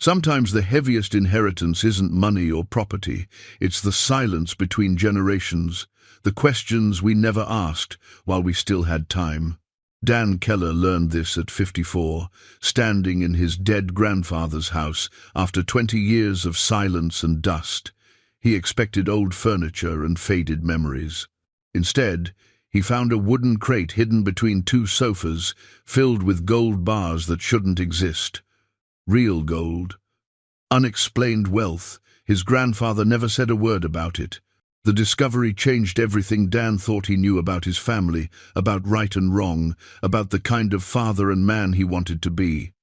Sometimes the heaviest inheritance isn't money or property, it's the silence between generations, the questions we never asked while we still had time. Dan Keller learned this at 54, standing in his dead grandfather's house after 20 years of silence and dust. He expected old furniture and faded memories. Instead, he found a wooden crate hidden between two sofas, filled with gold bars that shouldn't exist. Real gold. Unexplained wealth. His grandfather never said a word about it. The discovery changed everything Dan thought he knew about his family, about right and wrong, about the kind of father and man he wanted to be.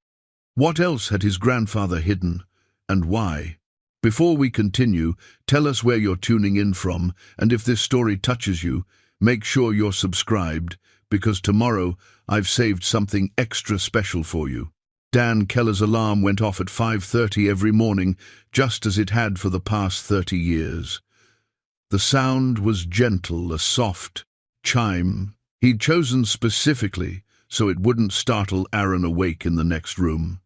What else had his grandfather hidden, and why? Before we continue, tell us where you're tuning in from, and if this story touches you, make sure you're subscribed, because tomorrow I've saved something extra special for you. Dan Keller's alarm went off at 5:30 every morning, just as it had for the past 30 years. The sound was gentle, a soft chime. He'd chosen specifically so it wouldn't startle Aaron awake in the next room.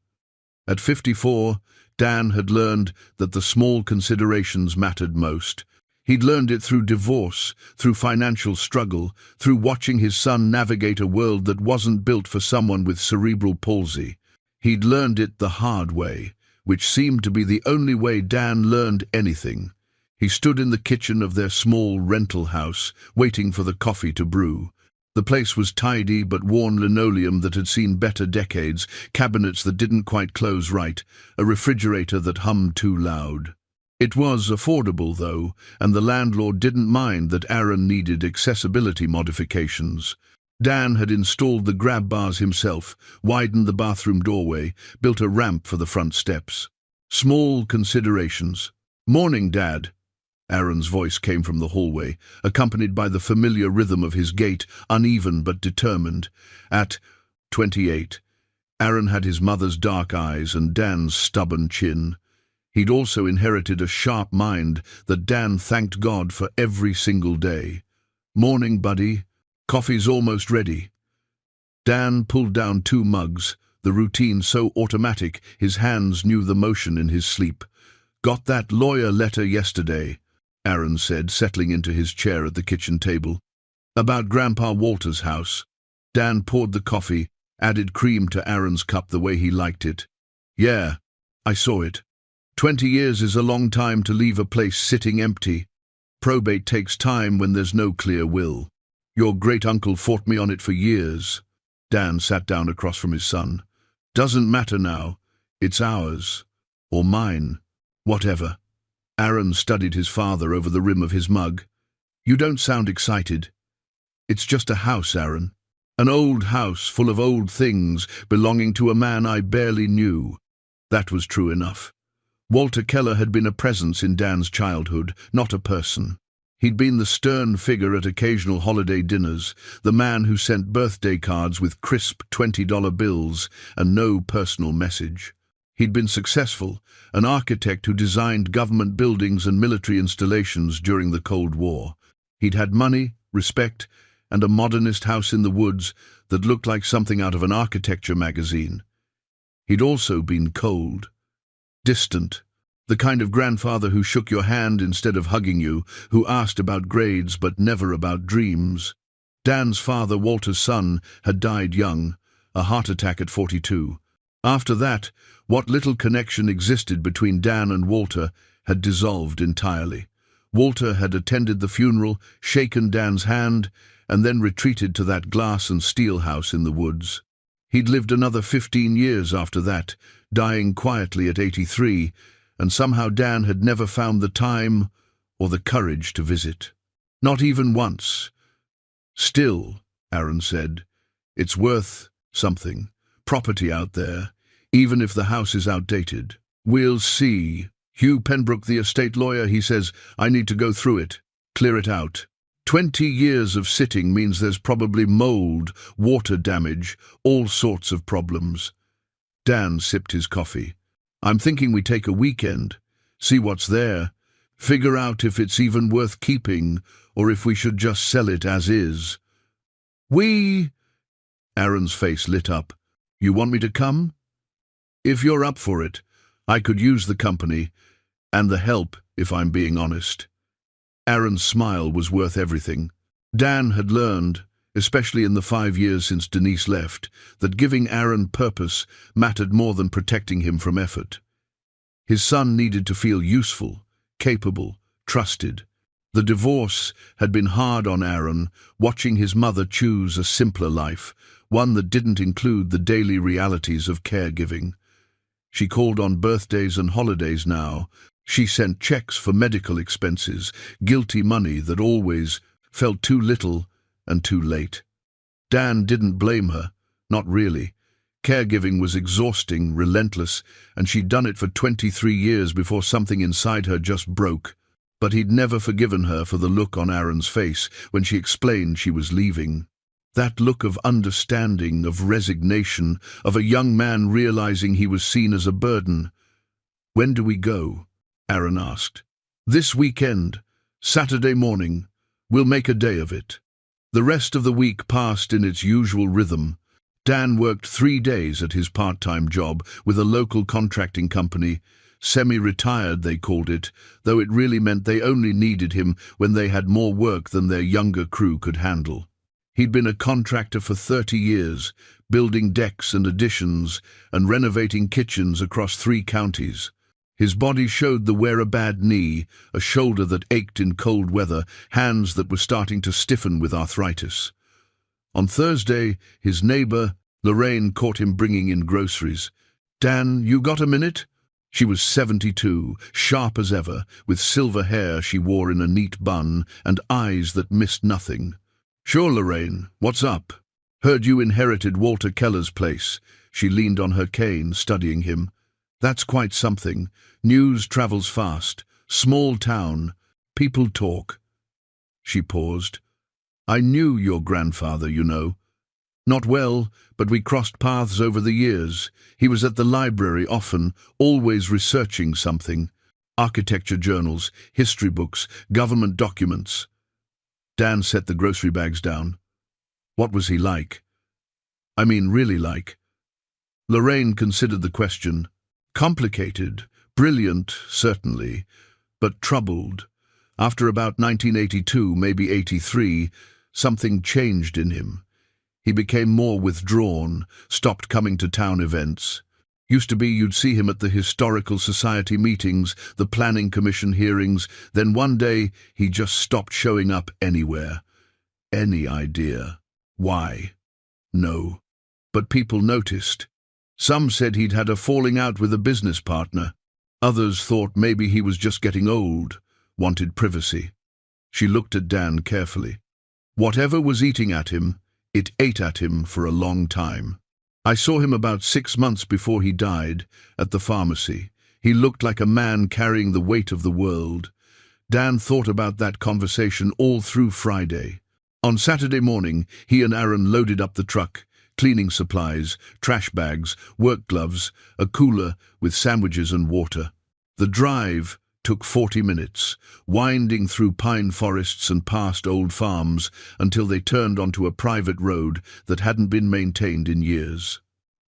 At 54, Dan had learned that the small considerations mattered most. He'd learned it through divorce, through financial struggle, through watching his son navigate a world that wasn't built for someone with cerebral palsy. He'd learned it the hard way, which seemed to be the only way Dan learned anything. He stood in the kitchen of their small rental house, waiting for the coffee to brew. The place was tidy but worn linoleum that had seen better decades, cabinets that didn't quite close right, a refrigerator that hummed too loud. It was affordable, though, and the landlord didn't mind that Aaron needed accessibility modifications. Dan had installed the grab bars himself, widened the bathroom doorway, built a ramp for the front steps. Small considerations. "Morning, Dad." Aaron's voice came from the hallway, accompanied by the familiar rhythm of his gait, uneven but determined. At 28, Aaron had his mother's dark eyes and Dan's stubborn chin. He'd also inherited a sharp mind that Dan thanked God for every single day. "Morning, buddy. Coffee's almost ready." Dan pulled down 2 mugs, the routine so automatic his hands knew the motion in his sleep. "Got that lawyer letter yesterday," Aaron said, settling into his chair at the kitchen table. "About Grandpa Walter's house." Dan poured the coffee, added cream to Aaron's cup the way he liked it. "Yeah, I saw it. 20 years is a long time to leave a place sitting empty. Probate takes time when there's no clear will. Your great-uncle fought me on it for years." Dan sat down across from his son. "Doesn't matter now. It's ours. Or mine. Whatever." Aaron studied his father over the rim of his mug. "You don't sound excited." "It's just a house, Aaron. An old house full of old things belonging to a man I barely knew." That was true enough. Walter Keller had been a presence in Dan's childhood, not a person. He'd been the stern figure at occasional holiday dinners, the man who sent birthday cards with crisp $20 bills and no personal message. He'd been successful, an architect who designed government buildings and military installations during the Cold War. He'd had money, respect, and a modernist house in the woods that looked like something out of an architecture magazine. He'd also been cold, distant, the kind of grandfather who shook your hand instead of hugging you, who asked about grades but never about dreams. Dan's father, Walter's son, had died young, a heart attack at 42. After that, what little connection existed between Dan and Walter had dissolved entirely. Walter had attended the funeral, shaken Dan's hand, and then retreated to that glass and steel house in the woods. He'd lived another 15 years after that, dying quietly at 83, and somehow Dan had never found the time or the courage to visit. Not even once. "Still," Aaron said, "it's worth something. Property out there, even if the house is outdated." "We'll see. Hugh Penbrook, the estate lawyer, he says I need to go through it, clear it out. 20 years of sitting means there's probably mold, water damage, all sorts of problems." Dan sipped his coffee. "I'm thinking we take a weekend, see what's there, figure out if it's even worth keeping or if we should just sell it as is." Aaron's face lit up. "You want me to come?" "If you're up for it. I could use the company, and the help, if I'm being honest. Aaron's smile was worth everything. Dan had learned, especially in the 5 years since Denise left, that giving Aaron purpose mattered more than protecting him from effort. His son needed to feel useful, capable, trusted. The divorce had been hard on Aaron, watching his mother choose a simpler life, one that didn't include the daily realities of caregiving. She called on birthdays and holidays now. She sent checks for medical expenses, guilty money that always felt too little and too late. Dan didn't blame her, not really. Caregiving was exhausting, relentless, and she'd done it for 23 years before something inside her just broke. But he'd never forgiven her for the look on Aaron's face when she explained she was leaving. That look of understanding, of resignation, of a young man realizing he was seen as a burden. "When do we go?" Aaron asked. "This weekend, Saturday morning. We'll make a day of it." The rest of the week passed in its usual rhythm. Dan worked 3 days at his part-time job with a local contracting company. Semi-retired, they called it, though it really meant they only needed him when they had more work than their younger crew could handle. He'd been a contractor for 30 years, building decks and additions and renovating kitchens across 3 counties. His body showed the wear a bad knee, a shoulder that ached in cold weather, hands that were starting to stiffen with arthritis. On Thursday, his neighbor, Lorraine, caught him bringing in groceries. "Dan, you got a minute?" She was 72, sharp as ever, with silver hair she wore in a neat bun and eyes that missed nothing. "Sure, Lorraine, what's up? Heard you inherited Walter Keller's place." She leaned on her cane, studying him. "That's quite something. News travels fast. Small town. People talk." She paused. "I knew your grandfather, you know. Not well, but we crossed paths over the years. He was at the library often, always researching something. Architecture journals, history books, government documents." Dan set the grocery bags down. "What was he like? I mean, really like?" Lorraine considered the question. Complicated, brilliant, certainly, but troubled. After about 1982, maybe 83, something changed in him. He became more withdrawn, stopped coming to town events. Used to be you'd see him at the Historical Society meetings, the Planning Commission hearings, then one day he just stopped showing up anywhere. Any idea? Why? No. But people noticed. Some said he'd had a falling out with a business partner. Others thought maybe he was just getting old, wanted privacy. She looked at Dan carefully. Whatever was eating at him, it ate at him for a long time. "I saw him about 6 months before he died, at the pharmacy. He looked like a man carrying the weight of the world." Dan thought about that conversation all through Friday. On Saturday morning, he and Aaron loaded up the truck, cleaning supplies, trash bags, work gloves, a cooler with sandwiches and water. The drive took 40 minutes, winding through pine forests and past old farms until they turned onto a private road that hadn't been maintained in years.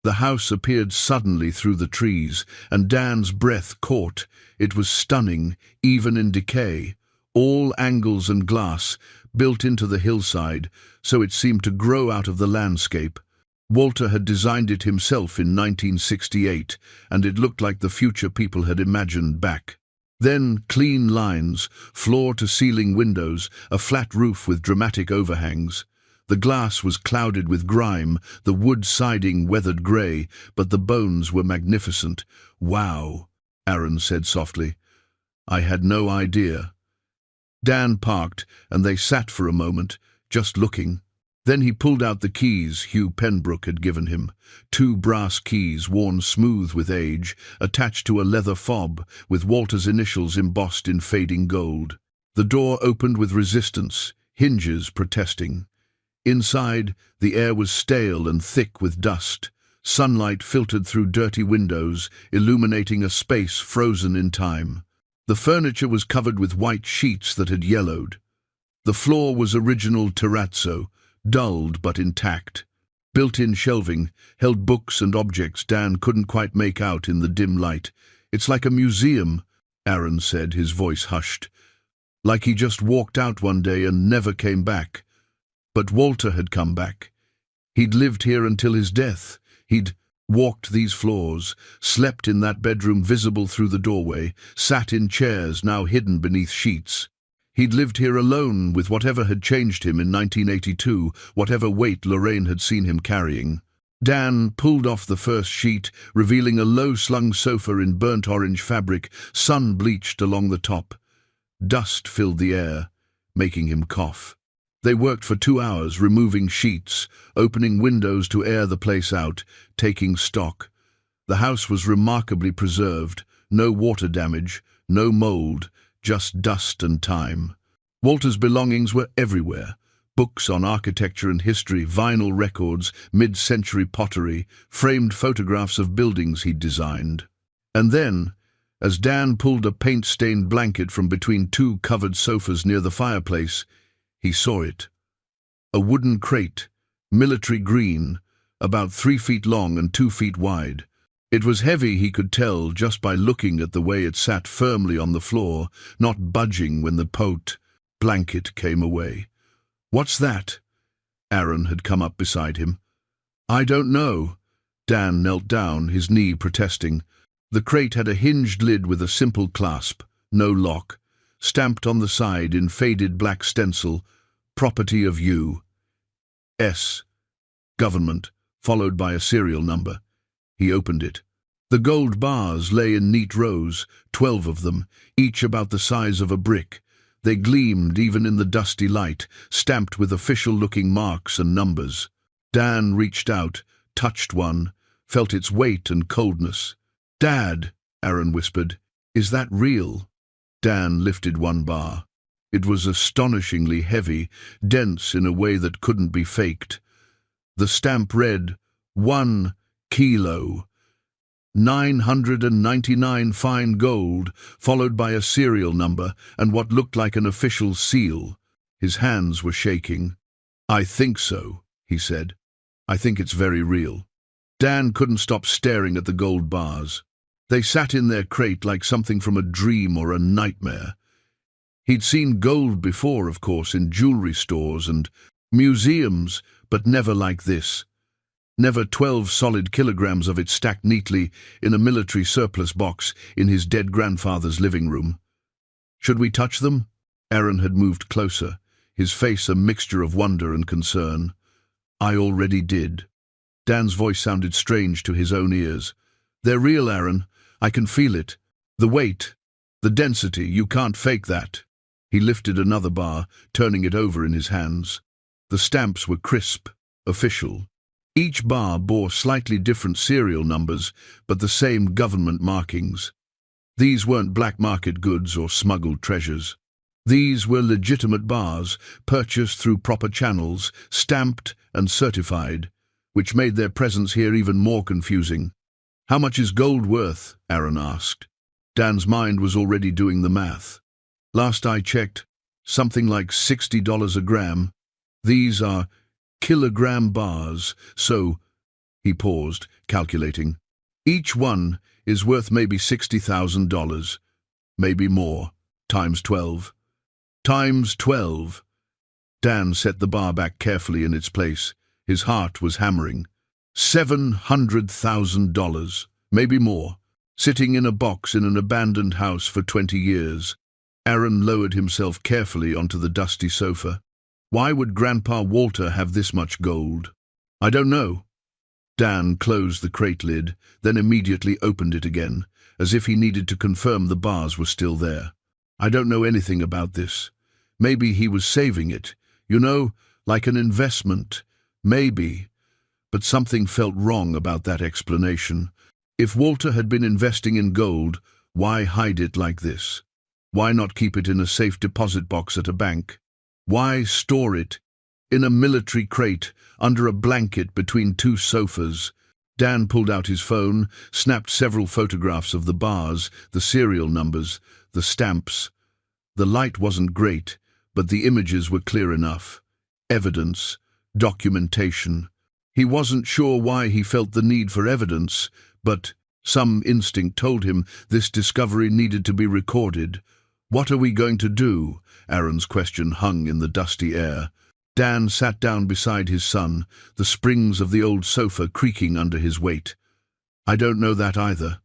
The house appeared suddenly through the trees, and Dan's breath caught. It was stunning, even in decay. All angles and glass, built into the hillside, so it seemed to grow out of the landscape. Walter had designed it himself in 1968, and it looked like the future people had imagined back. Then clean lines, floor-to-ceiling windows, a flat roof with dramatic overhangs. The glass was clouded with grime, the wood siding weathered grey, but the bones were magnificent. "Wow," Aaron said softly. "I had no idea." Dan parked, and they sat for a moment, just looking. Then he pulled out the keys Hugh Penbrook had given him, 2 brass keys worn smooth with age, attached to a leather fob with Walter's initials embossed in fading gold. The door opened with resistance, hinges protesting. Inside, the air was stale and thick with dust. Sunlight filtered through dirty windows, illuminating a space frozen in time. The furniture was covered with white sheets that had yellowed. The floor was original terrazzo, dulled but intact. Built-in shelving held books and objects Dan couldn't quite make out in the dim light. It's like a museum, Aaron said, his voice hushed. Like he just walked out one day and never came back. But Walter had come back. He'd lived here until his death. He'd walked these floors, slept in that bedroom visible through the doorway, sat in chairs now hidden beneath sheets. He'd lived here alone with whatever had changed him in 1982, whatever weight Lorraine had seen him carrying. Dan pulled off the first sheet, revealing a low-slung sofa in burnt orange fabric, sun-bleached along the top. Dust filled the air, making him cough. They worked for 2 hours, removing sheets, opening windows to air the place out, taking stock. The house was remarkably preserved, no water damage, no mold, just dust and time. Walter's belongings were everywhere. Books on architecture and history, vinyl records, mid-century pottery, framed photographs of buildings he'd designed. And then, as Dan pulled a paint-stained blanket from between 2 covered sofas near the fireplace, he saw it. A wooden crate, military green, about 3 feet long and 2 feet wide. It was heavy, he could tell, just by looking at the way it sat firmly on the floor, not budging when the blanket came away. "What's that?" Aaron had come up beside him. "I don't know." Dan knelt down, his knee protesting. The crate had a hinged lid with a simple clasp, no lock. Stamped on the side in faded black stencil, "Property of U.S. Government," followed by a serial number. He opened it. The gold bars lay in neat rows, 12 of them, each about the size of a brick. They gleamed even in the dusty light, stamped with official-looking marks and numbers. Dan reached out, touched one, felt its weight and coldness. "Dad," Aaron whispered, "is that real?" Dan lifted one bar. It was astonishingly heavy, dense in a way that couldn't be faked. The stamp read, 1 kilo, 999 fine gold, followed by a serial number and what looked like an official seal. His hands were shaking. "I think so," he said. "I think it's very real." Dan couldn't stop staring at the gold bars. They sat in their crate like something from a dream or a nightmare. He'd seen gold before, of course, in jewelry stores and museums, but never like this. Never 12 solid kilograms of it stacked neatly in a military surplus box in his dead grandfather's living room. "Should we touch them?" Aaron had moved closer, his face a mixture of wonder and concern. "I already did." Dan's voice sounded strange to his own ears. "They're real, Aaron. I can feel it. The weight, the density, you can't fake that." He lifted another bar, turning it over in his hands. The stamps were crisp, official. Each bar bore slightly different serial numbers, but the same government markings. These weren't black market goods or smuggled treasures. These were legitimate bars, purchased through proper channels, stamped and certified, which made their presence here even more confusing. "How much is gold worth?" Aaron asked. Dan's mind was already doing the math. "Last I checked, something like $60 a gram. These are kilogram bars, so—" He paused, calculating. "Each one is worth maybe $60,000, maybe more, times 12. Times 12. Dan set the bar back carefully in its place. His heart was hammering. $700,000, maybe more, sitting in a box in an abandoned house for 20 years. Aaron lowered himself carefully onto the dusty sofa. Why would Grandpa Walter have this much gold? "I don't know." Dan closed the crate lid, then immediately opened it again, as if he needed to confirm the bars were still there. "I don't know anything about this. Maybe he was saving it, you know, like an investment. Maybe." But something felt wrong about that explanation. If Walter had been investing in gold, why hide it like this? Why not keep it in a safe deposit box at a bank? Why store it in a military crate under a blanket between 2 sofas? Dan pulled out his phone, snapped several photographs of the bars, the serial numbers, the stamps. The light wasn't great, but the images were clear enough. Evidence, documentation. He wasn't sure why he felt the need for evidence, but Some instinct told him this discovery needed to be recorded. "What are we going to do?" Aaron's question hung in the dusty air. Dan sat down beside his son, the springs of the old sofa creaking under his weight. "I don't know that either.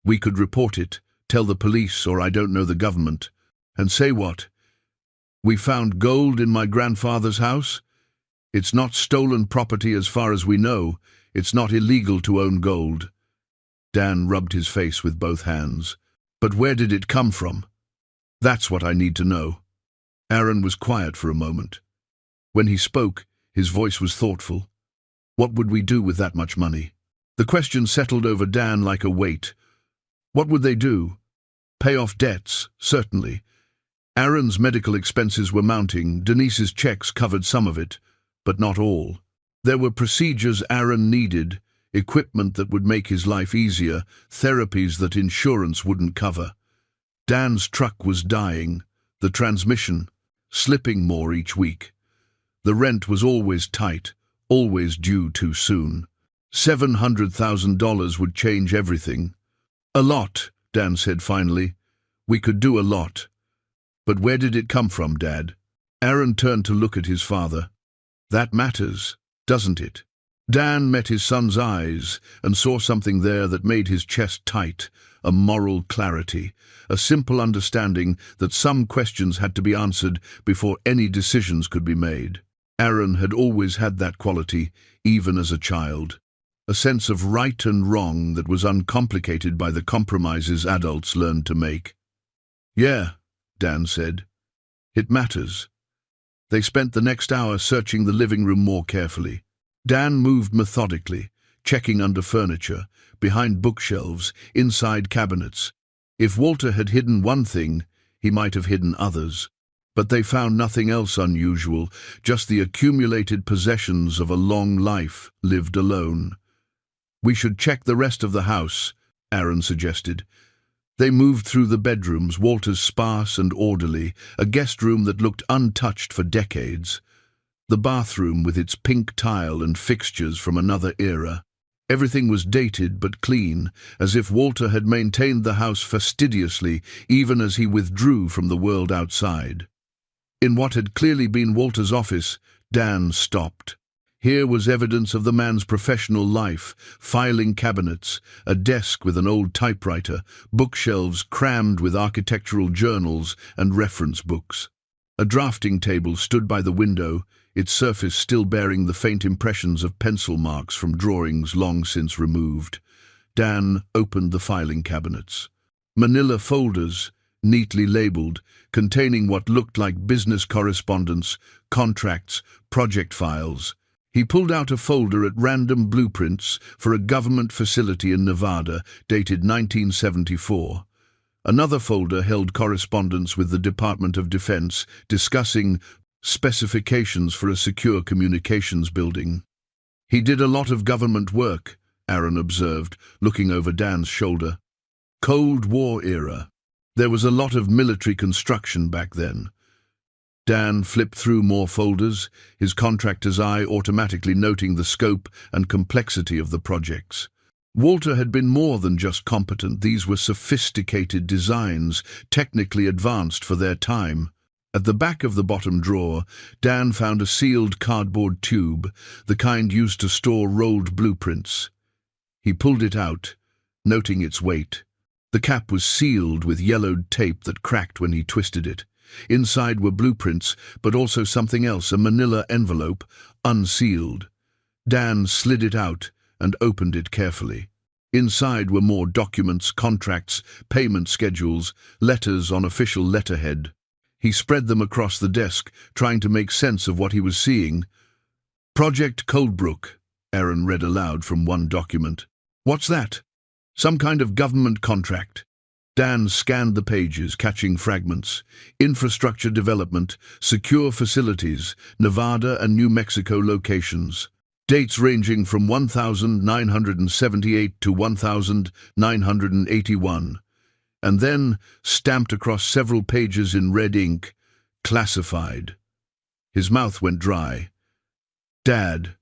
We could report it, tell the police, or I don't know, the government. And say what? We found gold in my grandfather's house? It's not stolen property as far as we know. It's not illegal to own gold." Dan rubbed his face with both hands. "But where did it come from? That's what I need to know." Aaron was quiet for a moment. When he spoke, his voice was thoughtful. "What would we do with that much money?" The question settled over Dan like a weight. What would they do? Pay off debts, certainly. Aaron's medical expenses were mounting. Denise's checks covered some of it, but not all. There were procedures Aaron needed, equipment that would make his life easier, therapies that insurance wouldn't cover. Dan's truck was dying, the transmission slipping more each week. The rent was always tight, always due too soon. $700,000 would change everything. "A lot," Dan said finally. "We could do a lot." "But where did it come from, Dad?" Aaron turned to look at his father. "That matters, doesn't it?" Dan met his son's eyes and saw something there that made his chest tight, a moral clarity, a simple understanding that some questions had to be answered before any decisions could be made. Aaron had always had that quality, even as a child. A sense of right and wrong that was uncomplicated by the compromises adults learned to make. "Yeah," Dan said. "It matters." They spent the next hour searching the living room more carefully. Dan moved methodically, checking under furniture, behind bookshelves, inside cabinets. If Walter had hidden one thing, he might have hidden others. But they found nothing else unusual, just the accumulated possessions of a long life lived alone. "We should check the rest of the house," Aaron suggested. They moved through the bedrooms, Walter's sparse and orderly, a guest room that looked untouched for decades. The bathroom with its pink tile and fixtures from another era. Everything was dated but clean, as if Walter had maintained the house fastidiously even as he withdrew from the world outside. In what had clearly been Walter's office, Dan stopped. Here was evidence of the man's professional life: filing cabinets, a desk with an old typewriter, bookshelves crammed with architectural journals and reference books. A drafting table stood by the window, its surface still bearing the faint impressions of pencil marks from drawings long since removed. Dan opened the filing cabinets. Manila folders, neatly labeled, containing what looked like business correspondence, contracts, project files. He pulled out a folder at random: blueprints for a government facility in Nevada, dated 1974. Another folder held correspondence with the Department of Defense, discussing specifications for a secure communications building. "He did a lot of government work," Aaron observed, looking over Dan's shoulder. "Cold War era. There was a lot of military construction back then." Dan flipped through more folders, his contractor's eye automatically noting the scope and complexity of the projects. Walter had been more than just competent. These were sophisticated designs, technically advanced for their time. At the back of the bottom drawer, Dan found a sealed cardboard tube, the kind used to store rolled blueprints. He pulled it out, noting its weight. The cap was sealed with yellowed tape that cracked when he twisted it. Inside were blueprints, but also something else, a manila envelope, unsealed. Dan slid it out and opened it carefully. Inside were more documents, contracts, payment schedules, letters on official letterhead. He spread them across the desk, trying to make sense of what he was seeing. "Project Coldbrook," Aaron read aloud from one document. "What's that? Some kind of government contract?" Dan scanned the pages, catching fragments. "Infrastructure development, secure facilities, Nevada and New Mexico locations. Dates ranging from 1978 to 1981. And then, stamped across several pages in red ink, classified. His mouth went dry. "Dad,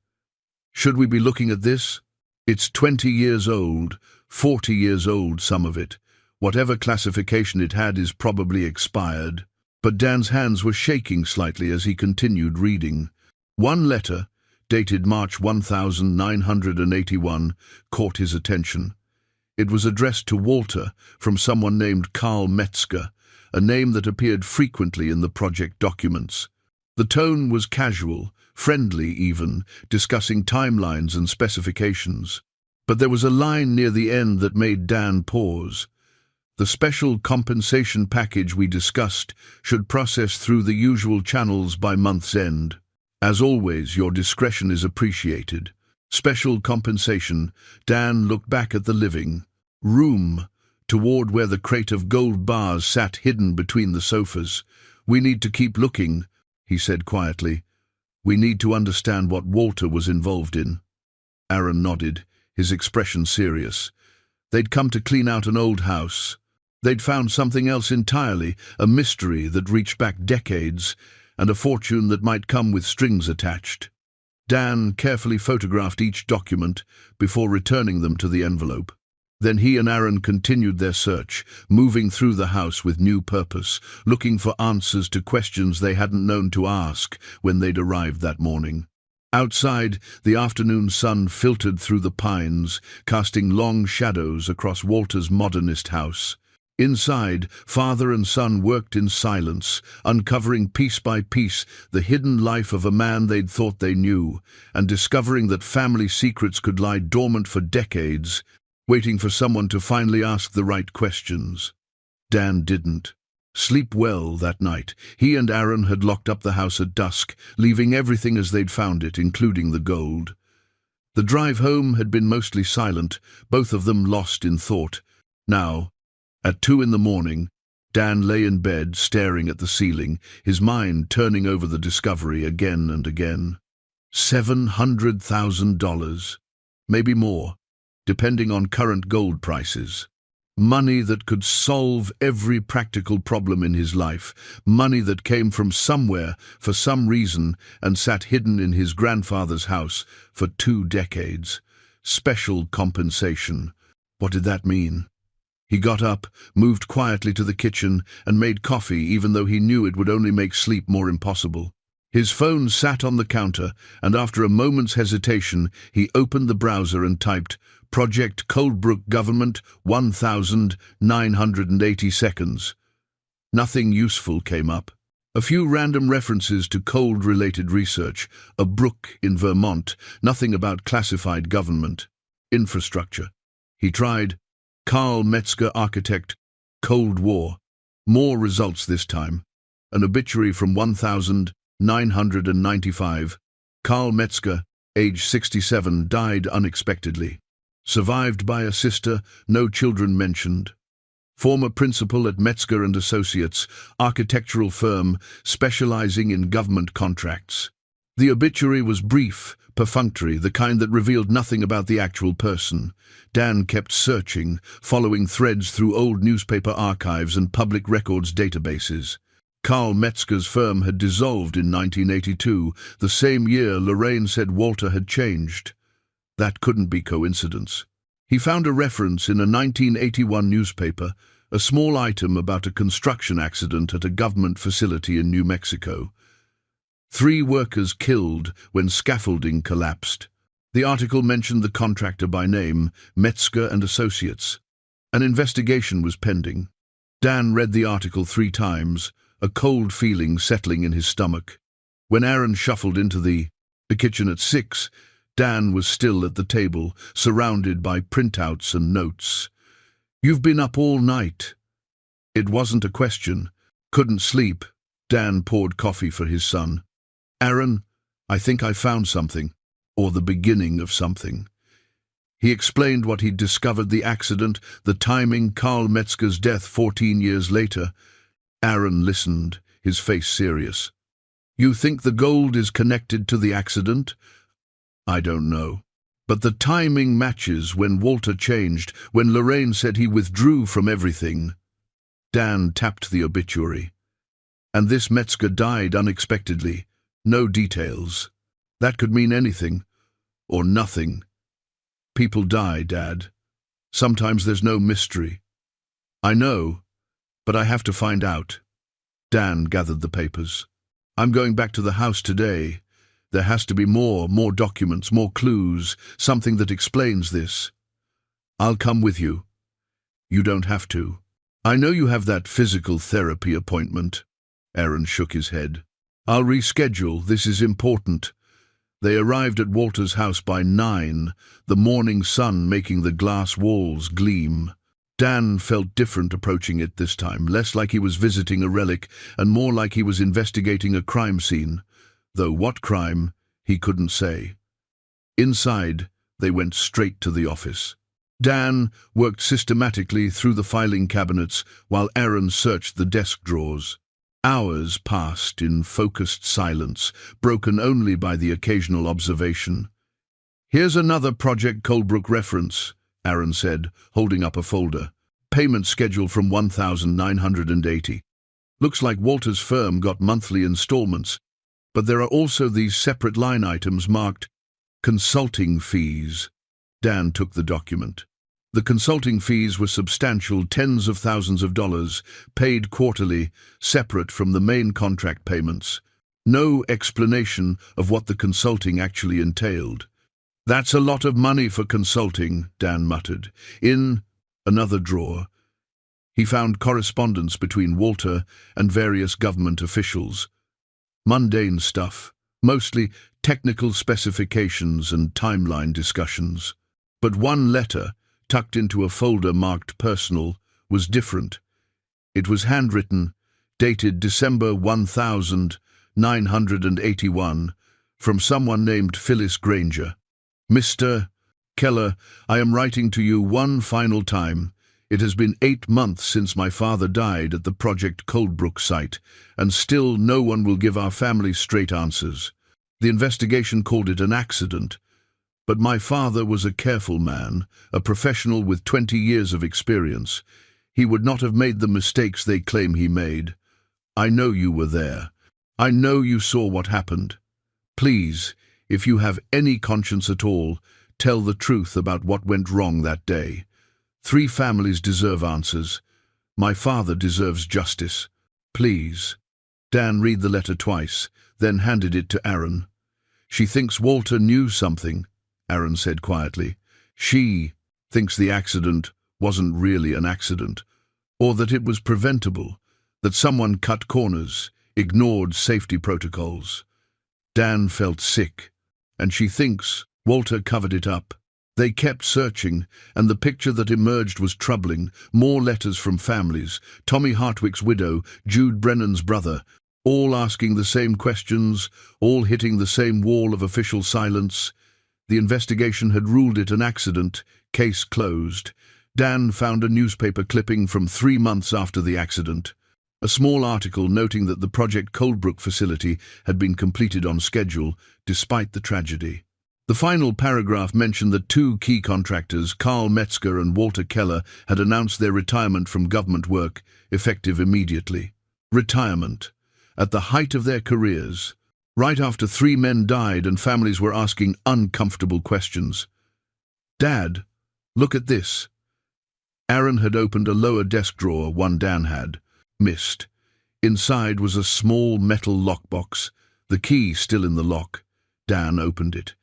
should we be looking at this? It's 20 years old, 40 years old, some of it. Whatever classification it had is probably expired. But Dan's hands were shaking slightly as he continued reading. One letter, dated March 1981, caught his attention. It was addressed to Walter from someone named Karl Metzger, a name that appeared frequently in the project documents. The tone was casual, friendly even, discussing timelines and specifications. But there was a line near the end that made Dan pause. The special compensation package we discussed should process through the usual channels by month's end. As always, your discretion is appreciated. Special compensation. Dan looked back at the living room, toward where the crate of gold bars sat hidden between the sofas. We need to keep looking, he said quietly. We need to understand what Walter was involved in. Aaron nodded, his expression serious. They'd come to clean out an old house. They'd found something else entirely, a mystery that reached back decades, and a fortune that might come with strings attached. Dan carefully photographed each document before returning them to the envelope. Then he and Aaron continued their search, moving through the house with new purpose, looking for answers to questions they hadn't known to ask when they'd arrived that morning. Outside, the afternoon sun filtered through the pines, casting long shadows across Walter's modernist house. Inside, father and son worked in silence, uncovering piece by piece the hidden life of a man they'd thought they knew, and discovering that family secrets could lie dormant for decades, waiting for someone to finally ask the right questions. Dan didn't sleep well that night. He and Aaron had locked up the house at dusk, leaving everything as they'd found it, including the gold. The drive home had been mostly silent, both of them lost in thought. Now, at 2 a.m, Dan lay in bed, staring at the ceiling, his mind turning over the discovery again and again. $700,000, maybe more, depending on current gold prices. Money that could solve every practical problem in his life, money that came from somewhere for some reason and sat hidden in his grandfather's house for 2 decades. Special compensation. What did that mean? He got up, moved quietly to the kitchen, and made coffee, even though he knew it would only make sleep more impossible. His phone sat on the counter, and after a moment's hesitation, he opened the browser and typed, Project Coldbrook Government, 1,980 seconds. Nothing useful came up. A few random references to cold-related research, a brook in Vermont, nothing about classified government. Infrastructure. He tried, Karl Metzger architect, Cold War. More results this time. An obituary from 1995. Karl Metzger, age 67, died unexpectedly. Survived by a sister, no children mentioned. Former principal at Metzger and Associates, architectural firm specializing in government contracts. The obituary was brief, perfunctory, the kind that revealed nothing about the actual person. Dan kept searching, following threads through old newspaper archives and public records databases. Karl Metzger's firm had dissolved in 1982, the same year Lorraine said Walter had changed. That couldn't be coincidence. He found a reference in a 1981 newspaper, a small item about a construction accident at a government facility in New Mexico. 3 workers killed when scaffolding collapsed. The article mentioned the contractor by name, Metzger and Associates. An investigation was pending. Dan read the article 3 times, a cold feeling settling in his stomach. When Aaron shuffled into the kitchen at 6, Dan was still at the table, surrounded by printouts and notes. You've been up all night. It wasn't a question. Couldn't sleep. Dan poured coffee for his son. Aaron, I think I found something, or the beginning of something. He explained what he'd discovered, the accident, the timing, Karl Metzger's death 14 years later. Aaron listened, his face serious. You think the gold is connected to the accident? I don't know. But the timing matches when Walter changed, when Lorraine said he withdrew from everything. Dan tapped the obituary. And this Metzger died unexpectedly. No details. That could mean anything, or nothing. People die, Dad. Sometimes there's no mystery. I know, but I have to find out. Dan gathered the papers. I'm going back to the house today. There has to be more documents, more clues, something that explains this. I'll come with you. You don't have to. I know you have that physical therapy appointment. Aaron shook his head. I'll reschedule. This is important. They arrived at Walter's house by 9, the morning sun making the glass walls gleam. Dan felt different approaching it this time, less like he was visiting a relic and more like he was investigating a crime scene, though what crime, he couldn't say. Inside, they went straight to the office. Dan worked systematically through the filing cabinets while Aaron searched the desk drawers. Hours passed in focused silence, broken only by the occasional observation. Here's another Project Coldbrook reference, Aaron said, holding up a folder. Payment schedule from 1,980. Looks like Walter's firm got monthly installments, but there are also these separate line items marked consulting fees. Dan took the document. The consulting fees were substantial, tens of thousands of dollars, paid quarterly, separate from the main contract payments. No explanation of what the consulting actually entailed. That's a lot of money for consulting, Dan muttered. In another drawer, he found correspondence between Walter and various government officials. Mundane stuff, mostly technical specifications and timeline discussions. But one letter, tucked into a folder marked personal, was different. It was handwritten, dated December 1981, from someone named Phyllis Granger. Mr. Keller, I am writing to you one final time. It has been 8 months since my father died at the Project Coldbrook site, and still no one will give our family straight answers. The investigation called it an accident, but my father was a careful man, a professional with 20 years of experience. He would not have made the mistakes they claim he made. I know you were there. I know you saw what happened. Please, if you have any conscience at all, tell the truth about what went wrong that day. 3 families deserve answers. My father deserves justice. Please. Dan read the letter twice, then handed it to Aaron. She thinks Walter knew something, Aaron said quietly. She thinks the accident wasn't really an accident, or that it was preventable, that someone cut corners, ignored safety protocols. Dan felt sick, and she thinks Walter covered it up. They kept searching, and the picture that emerged was troubling. More letters from families, Tommy Hartwick's widow, Jude Brennan's brother, all asking the same questions, all hitting the same wall of official silence. The investigation had ruled it an accident, case closed. Dan found a newspaper clipping from 3 months after the accident. A small article noting that the Project Coldbrook facility had been completed on schedule, despite the tragedy. The final paragraph mentioned that 2 key contractors, Carl Metzger and Walter Keller, had announced their retirement from government work, effective immediately. Retirement. At the height of their careers. Right after 3 men died and families were asking uncomfortable questions. Dad, look at this. Aaron had opened a lower desk drawer one Dan had. Missed. Inside was a small metal lockbox, the key still in the lock. Dan opened it.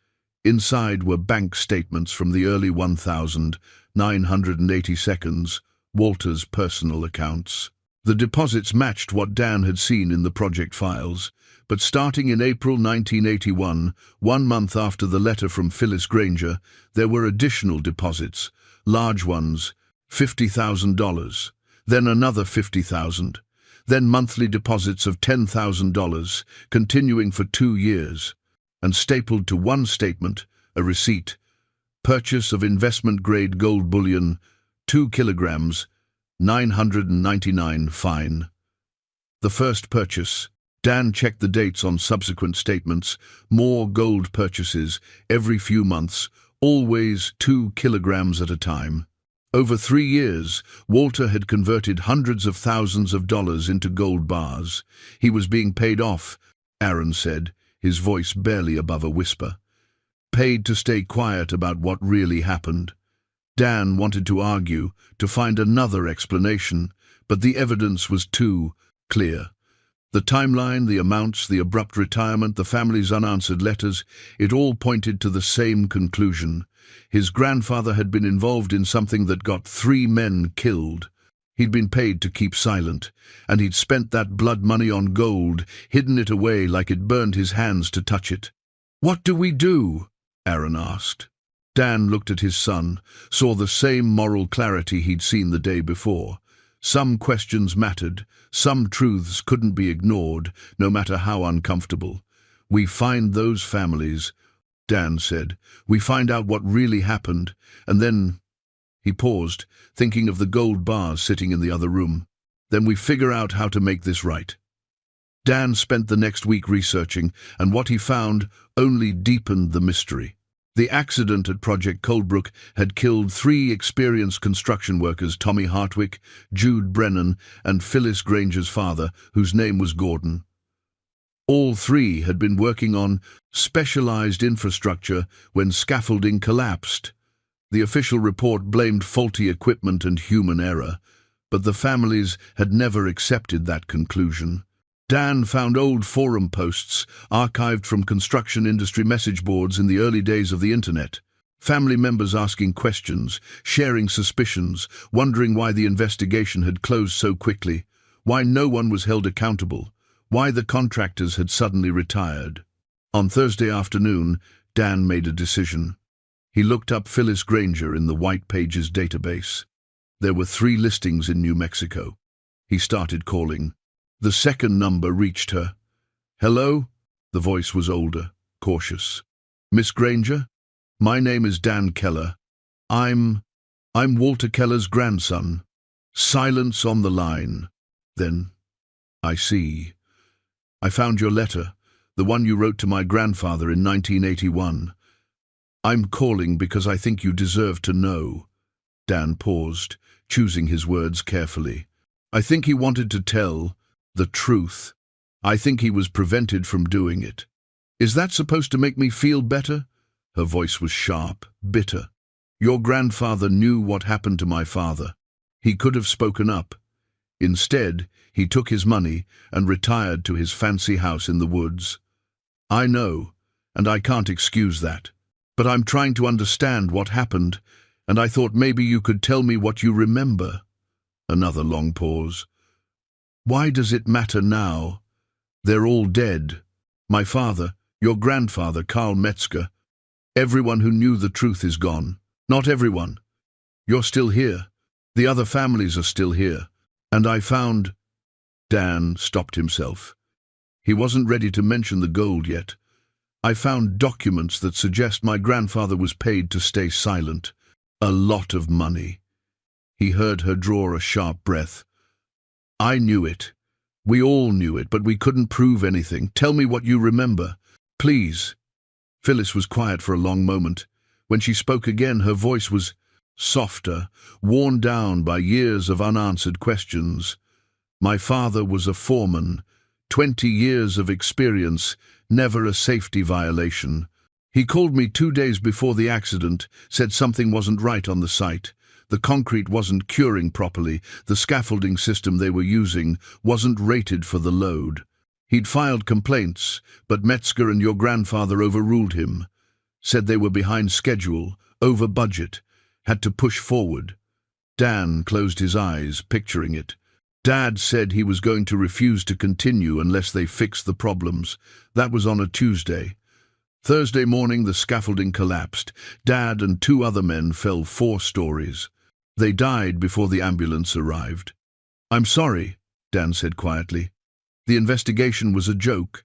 Inside were bank statements from the early 1982, Walter's personal accounts. The deposits matched what Dan had seen in the project files, but starting in April 1981, 1 month after the letter from Phyllis Granger, there were additional deposits, large ones, $50,000, then another $50,000, then monthly deposits of $10,000, continuing for 2 years. And stapled to one statement, a receipt, purchase of investment-grade gold bullion, 2 kilograms, $999 fine. The first purchase. Dan checked the dates on subsequent statements, more gold purchases, every few months, always 2 kilograms at a time. Over 3 years, Walter had converted hundreds of thousands of dollars into gold bars. He was being paid off, Aaron said, his voice barely above a whisper. Paid to stay quiet about what really happened. Dan wanted to argue, to find another explanation, but the evidence was too clear. The timeline, the amounts, the abrupt retirement, the family's unanswered letters, it all pointed to the same conclusion. His grandfather had been involved in something that got 3 men killed. He'd been paid to keep silent, and he'd spent that blood money on gold, hidden it away like it burned his hands to touch it. "What do we do?" Aaron asked. Dan looked at his son, saw the same moral clarity he'd seen the day before. Some questions mattered, some truths couldn't be ignored, no matter how uncomfortable. "We find those families," Dan said. "We find out what really happened, and then—" He paused, thinking of the gold bars sitting in the other room. "Then we figure out how to make this right." Dan spent the next week researching, and what he found only deepened the mystery. The accident at Project Coldbrook had killed 3 experienced construction workers, Tommy Hartwick, Jude Brennan, and Phyllis Granger's father, whose name was Gordon. All 3 had been working on specialized infrastructure when scaffolding collapsed. The official report blamed faulty equipment and human error, but the families had never accepted that conclusion. Dan found old forum posts archived from construction industry message boards in the early days of the internet. Family members asking questions, sharing suspicions, wondering why the investigation had closed so quickly, why no one was held accountable, why the contractors had suddenly retired. On Thursday afternoon, Dan made a decision. He looked up Phyllis Granger in the White Pages database. There were 3 listings in New Mexico. He started calling. The second number reached her. "Hello?" The voice was older, cautious. "Miss Granger? My name is Dan Keller. I'm Walter Keller's grandson." Silence on the line. Then, "I see. I found your letter, the one you wrote to my grandfather in 1981. I'm calling because I think you deserve to know." Dan paused, choosing his words carefully. "I think he wanted to tell the truth. I think he was prevented from doing it." "Is that supposed to make me feel better?" Her voice was sharp, bitter. "Your grandfather knew what happened to my father. He could have spoken up. Instead, he took his money and retired to his fancy house in the woods. I know, and I can't excuse that. But I'm trying to understand what happened, and I thought maybe you could tell me what you remember." Another long pause. "Why does it matter now? They're all dead. My father, your grandfather, Karl Metzger. Everyone who knew the truth is gone. Not everyone. You're still here. The other families are still here. And I found—" Dan stopped himself. He wasn't ready to mention the gold yet. "I found documents that suggest my grandfather was paid to stay silent. A lot of money." He heard her draw a sharp breath. "I knew it. We all knew it, but we couldn't prove anything. Tell me what you remember, please." Phyllis was quiet for a long moment. When she spoke again, her voice was softer, worn down by years of unanswered questions. "My father was a foreman, 20 years of experience, never a safety violation. He called me 2 days before the accident, said something wasn't right on the site. The concrete wasn't curing properly, the scaffolding system they were using wasn't rated for the load. He'd filed complaints, but Metzger and your grandfather overruled him. Said they were behind schedule, over budget, had to push forward." Dan closed his eyes, picturing it. "Dad said he was going to refuse to continue unless they fixed the problems. That was on a Tuesday. Thursday morning the scaffolding collapsed. Dad and 2 other men fell 4 stories. They died before the ambulance arrived." "I'm sorry," Dan said quietly. "The investigation was a joke.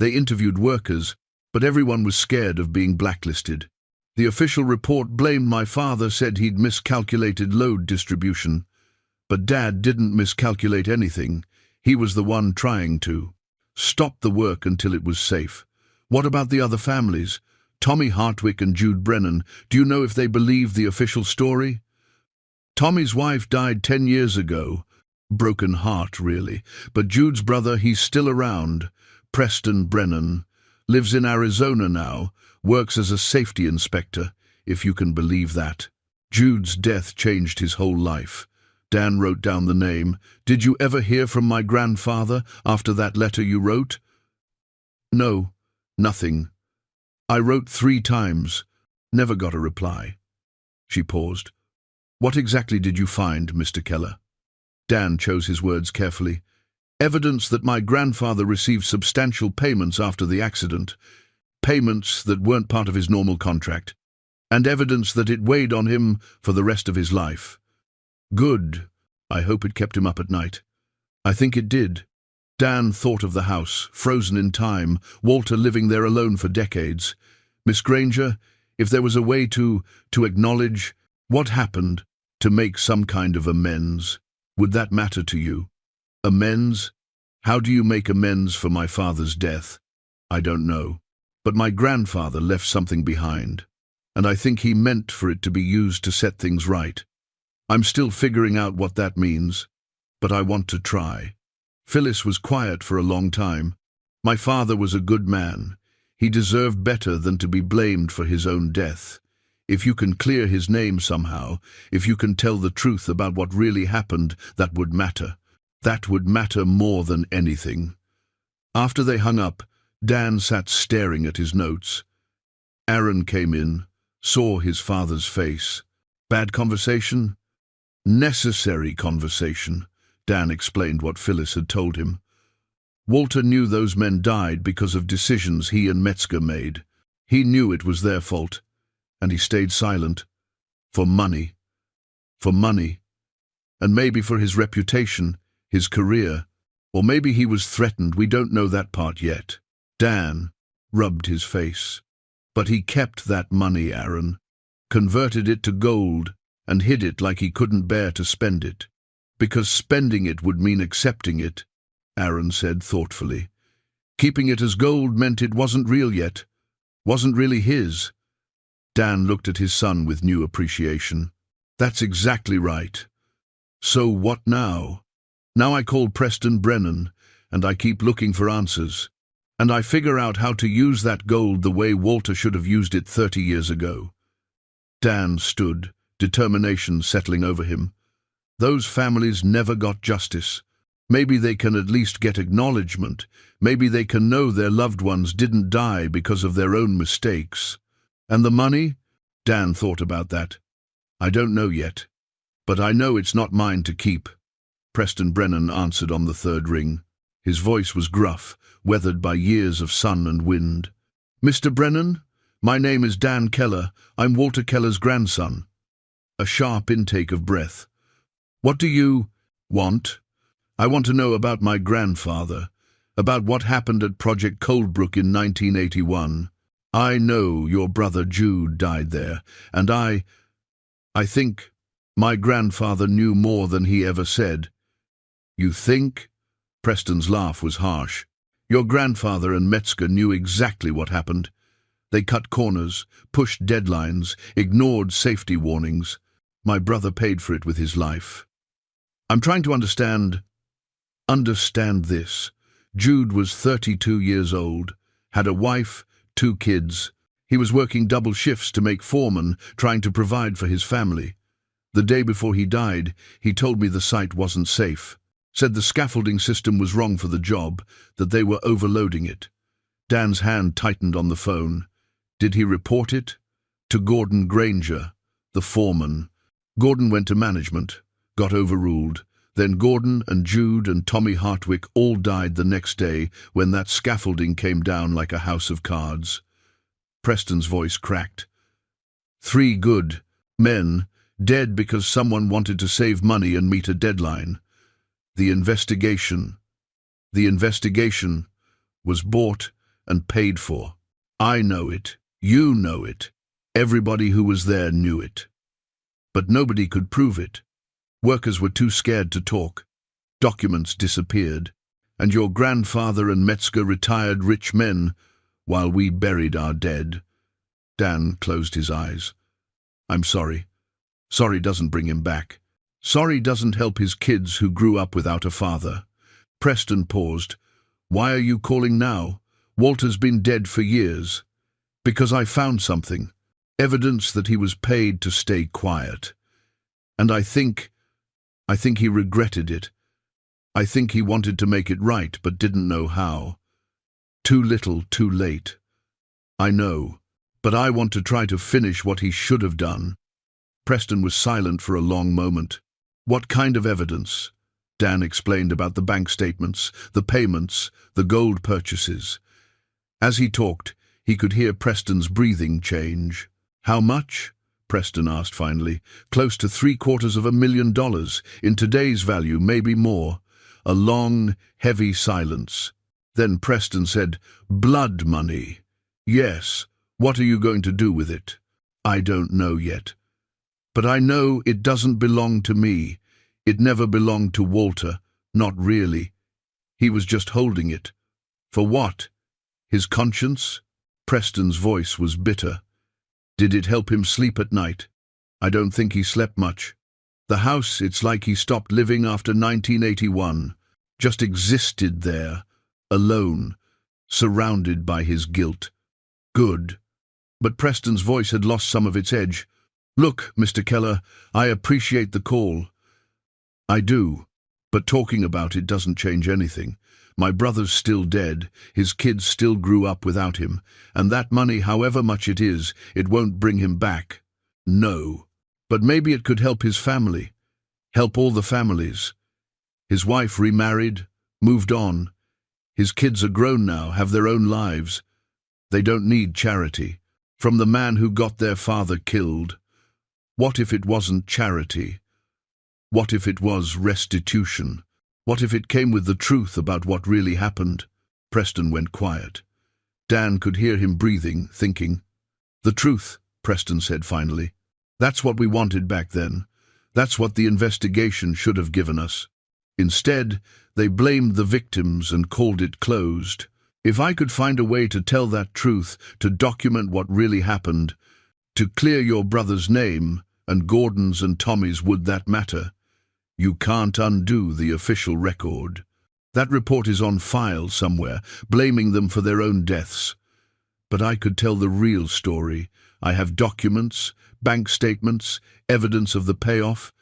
They interviewed workers, but everyone was scared of being blacklisted. The official report blamed my father, said he'd miscalculated load distribution. But Dad didn't miscalculate anything. He was the one trying to stop the work until it was safe." "What about the other families? Tommy Hartwick and Jude Brennan. Do you know if they believe the official story?" "Tommy's wife died 10 years ago. Broken heart, really. But Jude's brother, he's still around. Preston Brennan. Lives in Arizona now. Works as a safety inspector, if you can believe that." Jude's death changed his whole life. Dan wrote down the name. "Did you ever hear from my grandfather after that letter you wrote?" "No, nothing. I wrote 3 times. Never got a reply." She paused. "What exactly did you find, Mr. Keller?" Dan chose his words carefully. "Evidence that my grandfather received substantial payments after the accident, payments that weren't part of his normal contract, and evidence that it weighed on him for the rest of his life." "Good. I hope it kept him up at night." "I think it did." Dan thought of the house, frozen in time, Walter living there alone for decades. "Miss Granger, if there was a way to acknowledge what happened, to make some kind of amends, would that matter to you?" "Amends? How do you make amends for my father's death?" "I don't know. But my grandfather left something behind, and I think he meant for it to be used to set things right. I'm still figuring out what that means, but I want to try." Phyllis was quiet for a long time. "My father was a good man. He deserved better than to be blamed for his own death. If you can clear his name somehow, if you can tell the truth about what really happened, that would matter. That would matter more than anything." After they hung up, Dan sat staring at his notes. Aaron came in, saw his father's face. "Bad conversation?" "Necessary conversation." Dan explained what Phyllis had told him. Walter knew those men died because of decisions he and Metzger made. He knew it was their fault, and he stayed silent. For money. For money. And maybe for his reputation, his career. Or maybe he was threatened, we don't know that part yet. Dan rubbed his face. "But he kept that money, Aaron. Converted it to gold and hid it like he couldn't bear to spend it. Because spending it would mean accepting it," Aaron said thoughtfully. "Keeping it as gold meant it wasn't real yet, wasn't really his." Dan looked at his son with new appreciation. "That's exactly right. So what now? Now I call Preston Brennan, and I keep looking for answers. And I figure out how to use that gold the way Walter should have used it 30 years ago." Dan stood, determination settling over him. Those families never got justice. Maybe they can at least get acknowledgement. Maybe they can know their loved ones didn't die because of their own mistakes. And the money? Dan thought about that. "I don't know yet. But I know it's not mine to keep." Preston Brennan answered on the 3rd ring. His voice was gruff, weathered by years of sun and wind. "Mr. Brennan, my name is Dan Keller. I'm Walter Keller's grandson." A sharp intake of breath. "What do you want?" "I want to know about my grandfather, about what happened at Project Coldbrook in 1981. I know your brother Jude died there, and I think my grandfather knew more than he ever said." "You think?" Preston's laugh was harsh. "Your grandfather and Metzger knew exactly what happened. They cut corners, pushed deadlines, ignored safety warnings. My brother paid for it with his life. I'm trying to understand this. Jude was 32 years old, had a wife, 2 kids. He was working double shifts to make foreman, trying to provide for his family. The day before he died, he told me the site wasn't safe. Said the scaffolding system was wrong for the job, that they were overloading it." Dan's hand tightened on the phone. "Did he report it?" "To Gordon Granger, the foreman. Gordon went to management, got overruled. Then Gordon and Jude and Tommy Hartwick all died the next day when that scaffolding came down like a house of cards." Preston's voice cracked. 3 good men dead because someone wanted to save money and meet a deadline. The investigation was bought and paid for. I know it. You know it. Everybody who was there knew it. But nobody could prove it. Workers were too scared to talk. Documents disappeared. And your grandfather and Metzger retired rich men while we buried our dead." Dan closed his eyes. "I'm sorry. Sorry doesn't bring him back. Sorry doesn't help his kids who grew up without a father." Preston paused. "Why are you calling now? Walter's been dead for years." "Because I found something. Evidence that he was paid to stay quiet. And I think he regretted it. I think he wanted to make it right, but didn't know how. Too little, too late. I know, but I want to try to finish what he should have done. Preston was silent for a long moment. What kind of evidence? Dan explained about the bank statements, the payments, the gold purchases. As he talked, he could hear Preston's breathing change. How much? Preston asked finally. Close to $750,000. In today's value, maybe more. A long, heavy silence. Then Preston said, "Blood money." "Yes. What are you going to do with it?" "I don't know yet. But I know it doesn't belong to me. It never belonged to Walter. Not really. He was just holding it. For what? His conscience?" Preston's voice was bitter. "Did it help him sleep at night?" "I don't think he slept much. The house, it's like he stopped living after 1981. Just existed there, alone, surrounded by his guilt." "Good." But Preston's voice had lost some of its edge. "Look, Mr. Keller, I appreciate the call. I do. But talking about it doesn't change anything. My brother's still dead, his kids still grew up without him, and that money, however much it is, it won't bring him back. No. But maybe it could help his family. Help all the families. His wife remarried, moved on. His kids are grown now, have their own lives. They don't need charity. From the man who got their father killed. What if it wasn't charity? What if it was restitution? What if it came with the truth about what really happened?" Preston went quiet. Dan could hear him breathing, thinking. "The truth," Preston said finally. "That's what we wanted back then. That's what the investigation should have given us. Instead, they blamed the victims and called it closed. If I could find a way to tell that truth, to document what really happened, to clear your brother's name, and Gordon's and Tommy's, would that matter? You can't undo the official record. That report is on file somewhere, blaming them for their own deaths. But I could tell the real story. I have documents, bank statements, evidence of the payoff.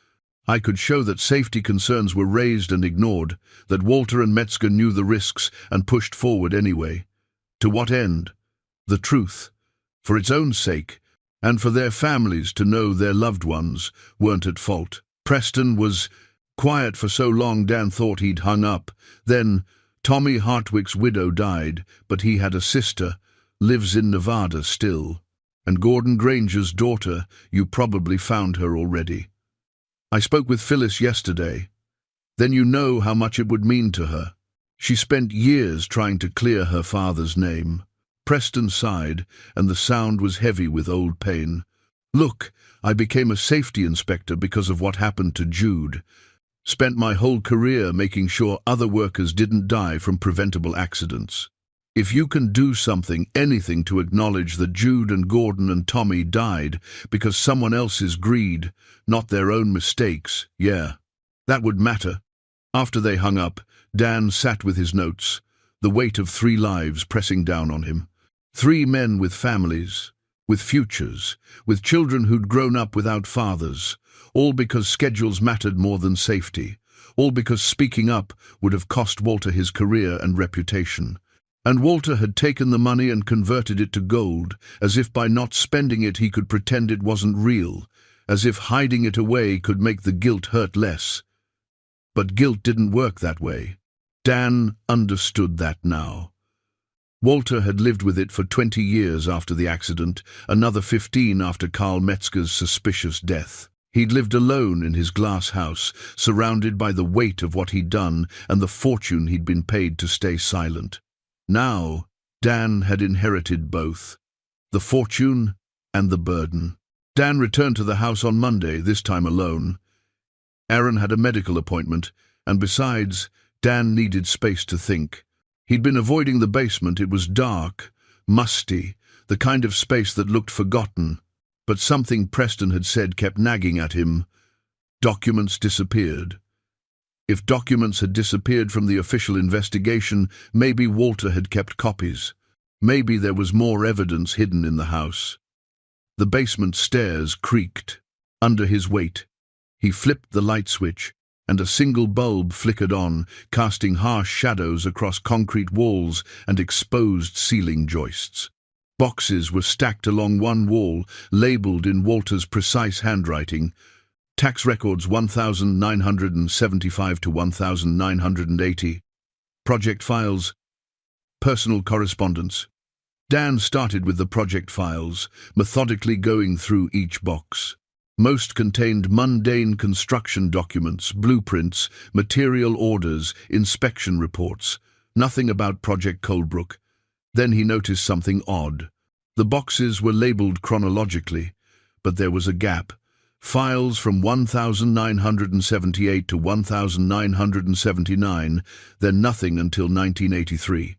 I could show that safety concerns were raised and ignored, that Walter and Metzger knew the risks and pushed forward anyway. To what end? The truth. For its own sake, and for their families to know their loved ones weren't at fault." Preston was quiet for so long Dan thought he'd hung up. Then, Tommy Hartwick's widow died, but he had a sister, lives in Nevada still. And Gordon Granger's daughter, you probably found her already. I spoke with Phyllis yesterday. Then you know how much it would mean to her. She spent years trying to clear her father's name. Preston sighed, and the sound was heavy with old pain. "Look, I became a safety inspector because of what happened to Jude. Spent my whole career making sure other workers didn't die from preventable accidents. If you can do something, anything, to acknowledge that Jude and Gordon and Tommy died because someone else's greed, not their own mistakes, yeah, that would matter." After they hung up, Dan sat with his notes, the weight of 3 lives pressing down on him. 3 men with families, with futures, with children who'd grown up without fathers, all because schedules mattered more than safety, all because speaking up would have cost Walter his career and reputation. And Walter had taken the money and converted it to gold, as if by not spending it he could pretend it wasn't real, as if hiding it away could make the guilt hurt less. But guilt didn't work that way. Dan understood that now. Walter had lived with it for 20 years after the accident, another 15 after Carl Metzger's suspicious death. He'd lived alone in his glass house, surrounded by the weight of what he'd done and the fortune he'd been paid to stay silent. Now, Dan had inherited both, the fortune and the burden. Dan returned to the house on Monday, this time alone. Aaron had a medical appointment, and besides, Dan needed space to think. He'd been avoiding the basement. It was dark, musty, the kind of space that looked forgotten. But something Preston had said kept nagging at him. Documents disappeared. If documents had disappeared from the official investigation, maybe Walter had kept copies. Maybe there was more evidence hidden in the house. The basement stairs creaked under his weight. He flipped the light switch, and a single bulb flickered on, casting harsh shadows across concrete walls and exposed ceiling joists. Boxes were stacked along one wall, labeled in Walter's precise handwriting. Tax records 1975 to 1980. Project files. Personal correspondence. Dan started with the project files, methodically going through each box. Most contained mundane construction documents, blueprints, material orders, inspection reports. Nothing about Project Coldbrook. Then he noticed something odd. The boxes were labeled chronologically, but there was a gap. Files from 1978 to 1979, then nothing until 1983.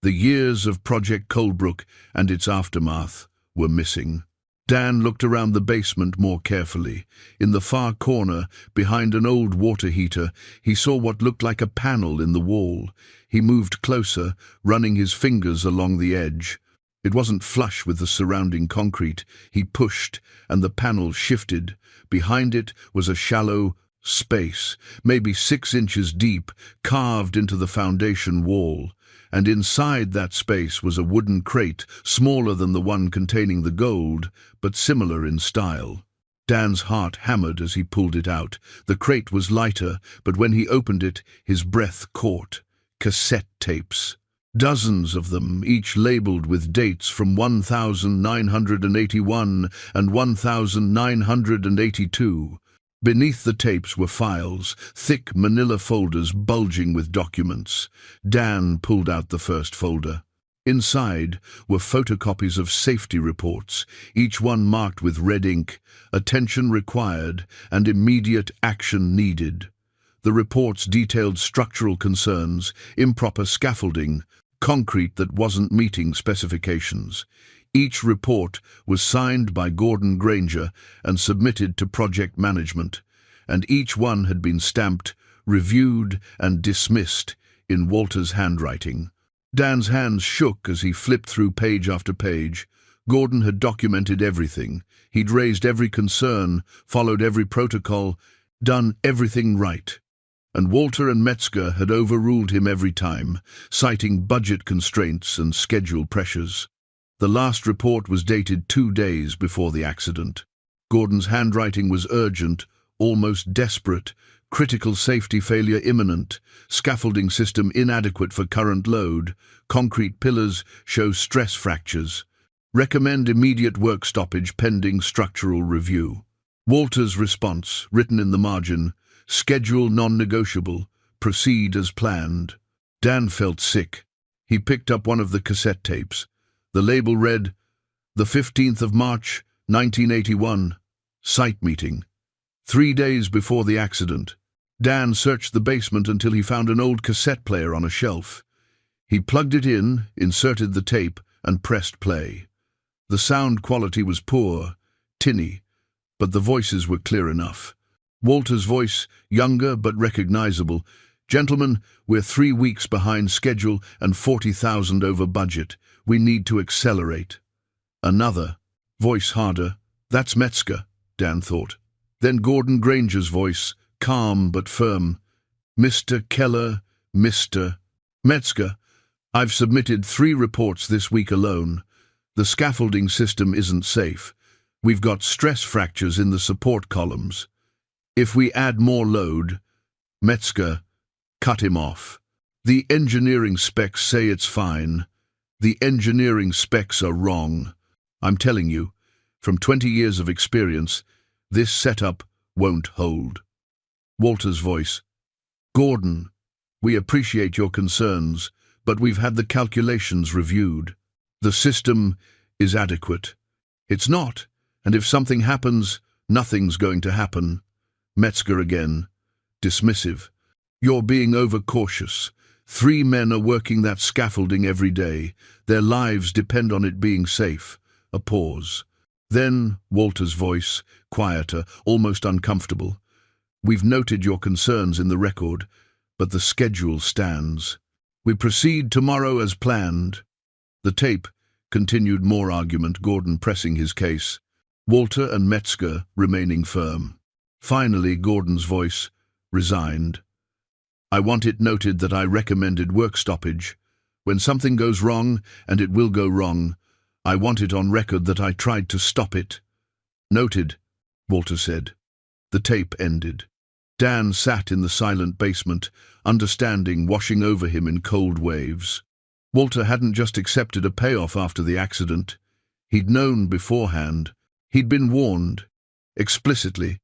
The years of Project Coldbrook and its aftermath were missing. Dan looked around the basement more carefully. In the far corner, behind an old water heater, he saw what looked like a panel in the wall. He moved closer, running his fingers along the edge. It wasn't flush with the surrounding concrete. He pushed, and the panel shifted. Behind it was a shallow space, maybe 6 inches deep, carved into the foundation wall. And inside that space was a wooden crate, smaller than the one containing the gold, but similar in style. Dan's heart hammered as he pulled it out. The crate was lighter, but when he opened it, his breath caught. Cassette tapes. Dozens of them, each labeled with dates from 1981 and 1982. Beneath the tapes were files, thick manila folders bulging with documents. Dan pulled out the first folder. Inside were photocopies of safety reports, each one marked with red ink, attention required and immediate action needed. The reports detailed structural concerns, improper scaffolding, concrete that wasn't meeting specifications. Each report was signed by Gordon Granger and submitted to project management, and each one had been stamped, reviewed, and dismissed in Walter's handwriting. Dan's hands shook as he flipped through page after page. Gordon had documented everything. He'd raised every concern, followed every protocol, done everything right. And Walter and Metzger had overruled him every time, citing budget constraints and schedule pressures. The last report was dated 2 days before the accident. Gordon's handwriting was urgent, almost desperate. Critical safety failure imminent. Scaffolding system inadequate for current load. Concrete pillars show stress fractures. Recommend immediate work stoppage pending structural review. Walter's response, written in the margin, schedule non-negotiable. Proceed as planned. Dan felt sick. He picked up one of the cassette tapes. The label read, the 15th of March, 1981, site meeting. 3 days before the accident. Dan searched the basement until he found an old cassette player on a shelf. He plugged it in, inserted the tape, and pressed play. The sound quality was poor, tinny, but the voices were clear enough. Walter's voice, younger but recognizable. Gentlemen, we're 3 weeks behind schedule and 40,000 over budget. We need to accelerate. Another, voice harder. That's Metzger, Dan thought. Then Gordon Granger's voice, calm but firm. Mr. Keller, Mr. Metzger, I've submitted 3 reports this week alone. The scaffolding system isn't safe. We've got stress fractures in the support columns. If we add more load, Metzger, cut him off. The engineering specs say it's fine. The engineering specs are wrong. I'm telling you, from 20 years of experience, this setup won't hold. Walter's voice. Gordon, we appreciate your concerns, but we've had the calculations reviewed. The system is adequate. It's not, and if something happens, nothing's going to happen. Metzger again, dismissive. You're being overcautious. 3 men are working that scaffolding every day. Their lives depend on it being safe. A pause. Then Walter's voice, quieter, almost uncomfortable. We've noted your concerns in the record, but the schedule stands. We proceed tomorrow as planned. The tape Continued more argument, Gordon pressing his case. Walter and Metzger remaining firm. Finally, Gordon's voice resigned. I want it noted that I recommended work stoppage. When something goes wrong, and it will go wrong, I want it on record that I tried to stop it. Noted, Walter said. The tape ended. Dan sat in the silent basement, understanding washing over him in cold waves. Walter hadn't just accepted a payoff after the accident. He'd known beforehand. He'd been warned, explicitly,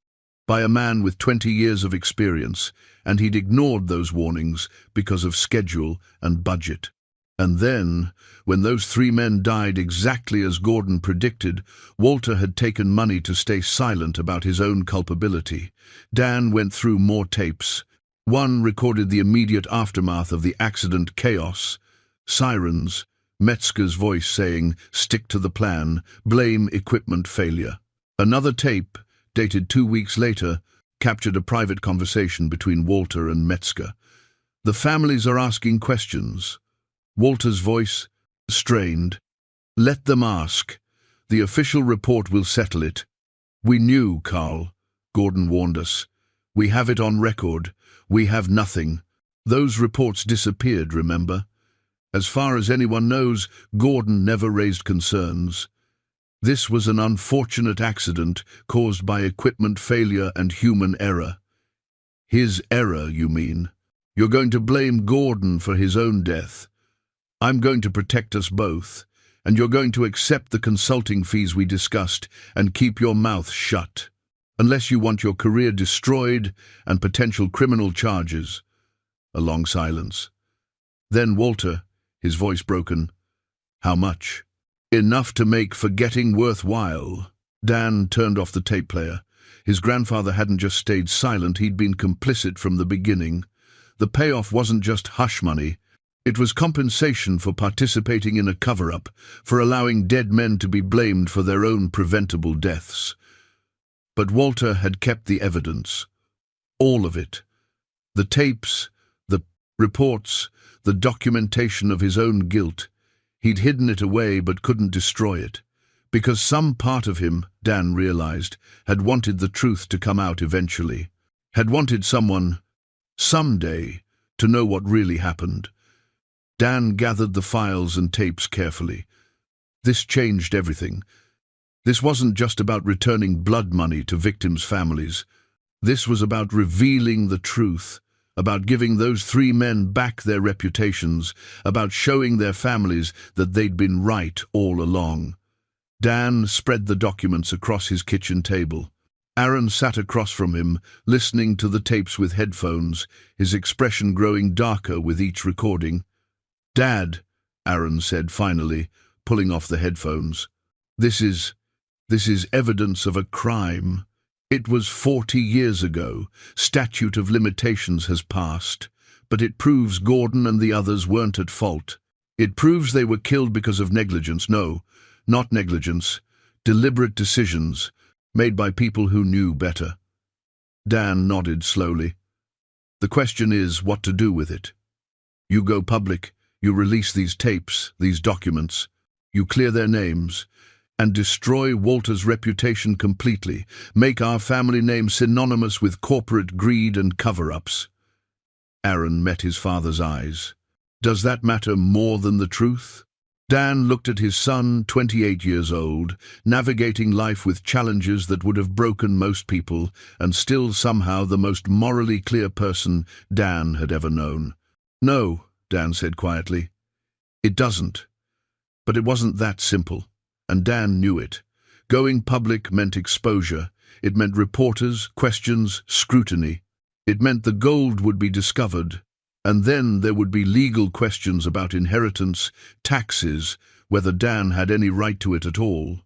by a man with 20 years of experience, and he'd ignored those warnings because of schedule and budget. And then, when those 3 men died exactly as Gordon predicted, Walter had taken money to stay silent about his own culpability. Dan went through more tapes. One recorded the immediate aftermath of the accident chaos. Sirens, Metzger's voice saying, "Stick to the plan, blame equipment failure." Another tape, dated 2 weeks later, captured a private conversation between Walter and Metzger. The families are asking questions. Walter's voice, strained. Let them ask. The official report will settle it. We knew, Carl, Gordon warned us. We have it on record. We have nothing. Those reports disappeared, remember? As far as anyone knows, Gordon never raised concerns. This was an unfortunate accident caused by equipment failure and human error. His error, you mean? You're going to blame Gordon for his own death. I'm going to protect us both, and you're going to accept the consulting fees we discussed and keep your mouth shut, unless you want your career destroyed and potential criminal charges. A long silence. Then Walter, his voice broken. How much? Enough to make forgetting worthwhile. Dan turned off the tape player. His grandfather hadn't just stayed silent, he'd been complicit from the beginning. The payoff wasn't just hush money. It was compensation for participating in a cover-up, for allowing dead men to be blamed for their own preventable deaths. But Walter had kept the evidence. All of it. The tapes, the reports, the documentation of his own guilt. He'd hidden it away but couldn't destroy it. Because some part of him, Dan realized, had wanted the truth to come out eventually. Had wanted someone, someday, to know what really happened. Dan gathered the files and tapes carefully. This changed everything. This wasn't just about returning blood money to victims' families. This was about revealing the truth, about giving those 3 men back their reputations, about showing their families that they'd been right all along. Dan spread the documents across his kitchen table. Aaron sat across from him, listening to the tapes with headphones, his expression growing darker with each recording. Dad, Aaron said finally, pulling off the headphones. This is evidence of a crime. It was 40 years ago. Statute of limitations has passed. But it proves Gordon and the others weren't at fault. It proves they were killed because of negligence. No, not negligence. Deliberate decisions, made by people who knew better. Dan nodded slowly. The question is what to do with it. You go public. You release these tapes, these documents, you clear their names, and destroy Walter's reputation completely, make our family name synonymous with corporate greed and cover-ups. Aaron met his father's eyes. Does that matter more than the truth? Dan looked at his son, 28 years old, navigating life with challenges that would have broken most people, and still somehow the most morally clear person Dan had ever known. No, Dan said quietly. It doesn't. But it wasn't that simple, and Dan knew it. Going public meant exposure. It meant reporters, questions, scrutiny. It meant the gold would be discovered, and then there would be legal questions about inheritance, taxes, whether Dan had any right to it at all.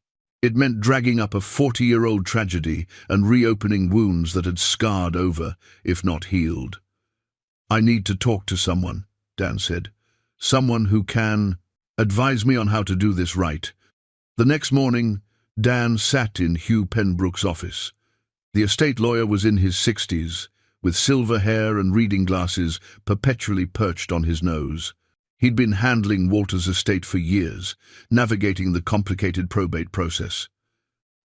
It meant dragging up a 40-year-old tragedy and reopening wounds that had scarred over, if not healed. I need to talk to someone, Dan said. Someone who can advise me on how to do this right. The next morning, Dan sat in Hugh Penbrook's office. The estate lawyer was in his 60s, with silver hair and reading glasses perpetually perched on his nose. He'd been handling Walter's estate for years, navigating the complicated probate process.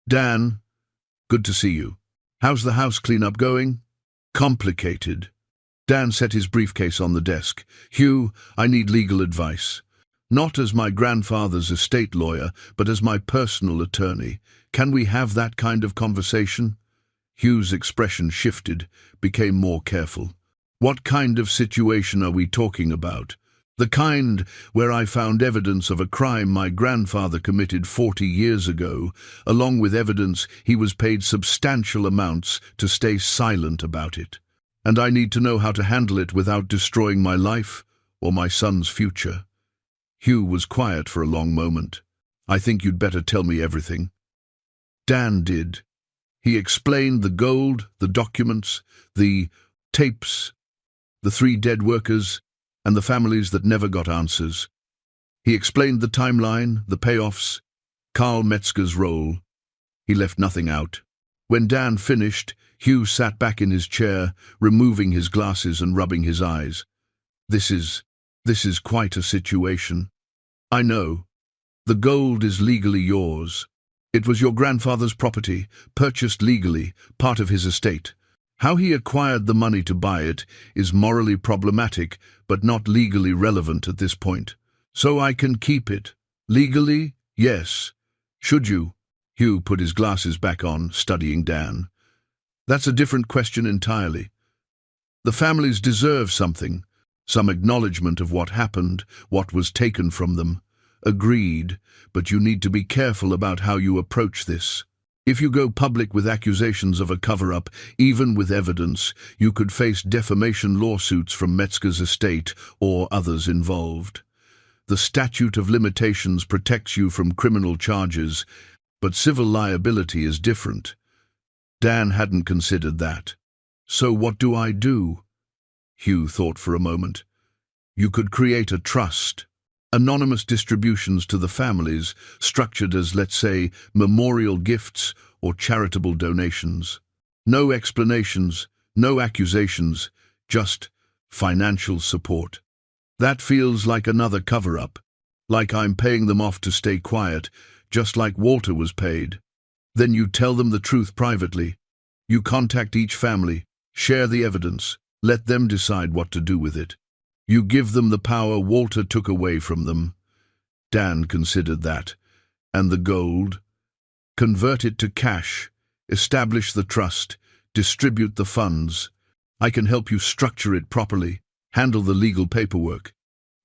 Dan, good to see you. How's the house cleanup going? Complicated. Dan set his briefcase on the desk. Hugh, I need legal advice. Not as my grandfather's estate lawyer, but as my personal attorney. Can we have that kind of conversation? Hugh's expression shifted, became more careful. What kind of situation are we talking about? The kind where I found evidence of a crime my grandfather committed 40 years ago, along with evidence he was paid substantial amounts to stay silent about it. And I need to know how to handle it without destroying my life or my son's future. Hugh was quiet for a long moment. I think you'd better tell me everything. Dan did. He explained the gold, the documents, the tapes, the 3 dead workers, and the families that never got answers. He explained the timeline, the payoffs, Karl Metzger's role. He left nothing out. When Dan finished, Hugh sat back in his chair, removing his glasses and rubbing his eyes. This is quite a situation. I know. The gold is legally yours. It was your grandfather's property, purchased legally, part of his estate. How he acquired the money to buy it is morally problematic, but not legally relevant at this point. So I can keep it. Legally, yes. Should you? Hugh put his glasses back on, studying Dan. That's a different question entirely. The families deserve something, some acknowledgement of what happened, what was taken from them. Agreed, but you need to be careful about how you approach this. If you go public with accusations of a cover-up, even with evidence, you could face defamation lawsuits from Metzger's estate or others involved. The statute of limitations protects you from criminal charges, but civil liability is different. Dan hadn't considered that. So what do I do? Hugh thought for a moment. You could create a trust. Anonymous distributions to the families, structured as, let's say, memorial gifts or charitable donations. No explanations, no accusations, just financial support. That feels like another cover-up, like I'm paying them off to stay quiet, just like Walter was paid. Then you tell them the truth privately. You contact each family, share the evidence, let them decide what to do with it. You give them the power Walter took away from them. Dan considered that. And the gold? Convert it to cash, establish the trust, distribute the funds. I can help you structure it properly, handle the legal paperwork.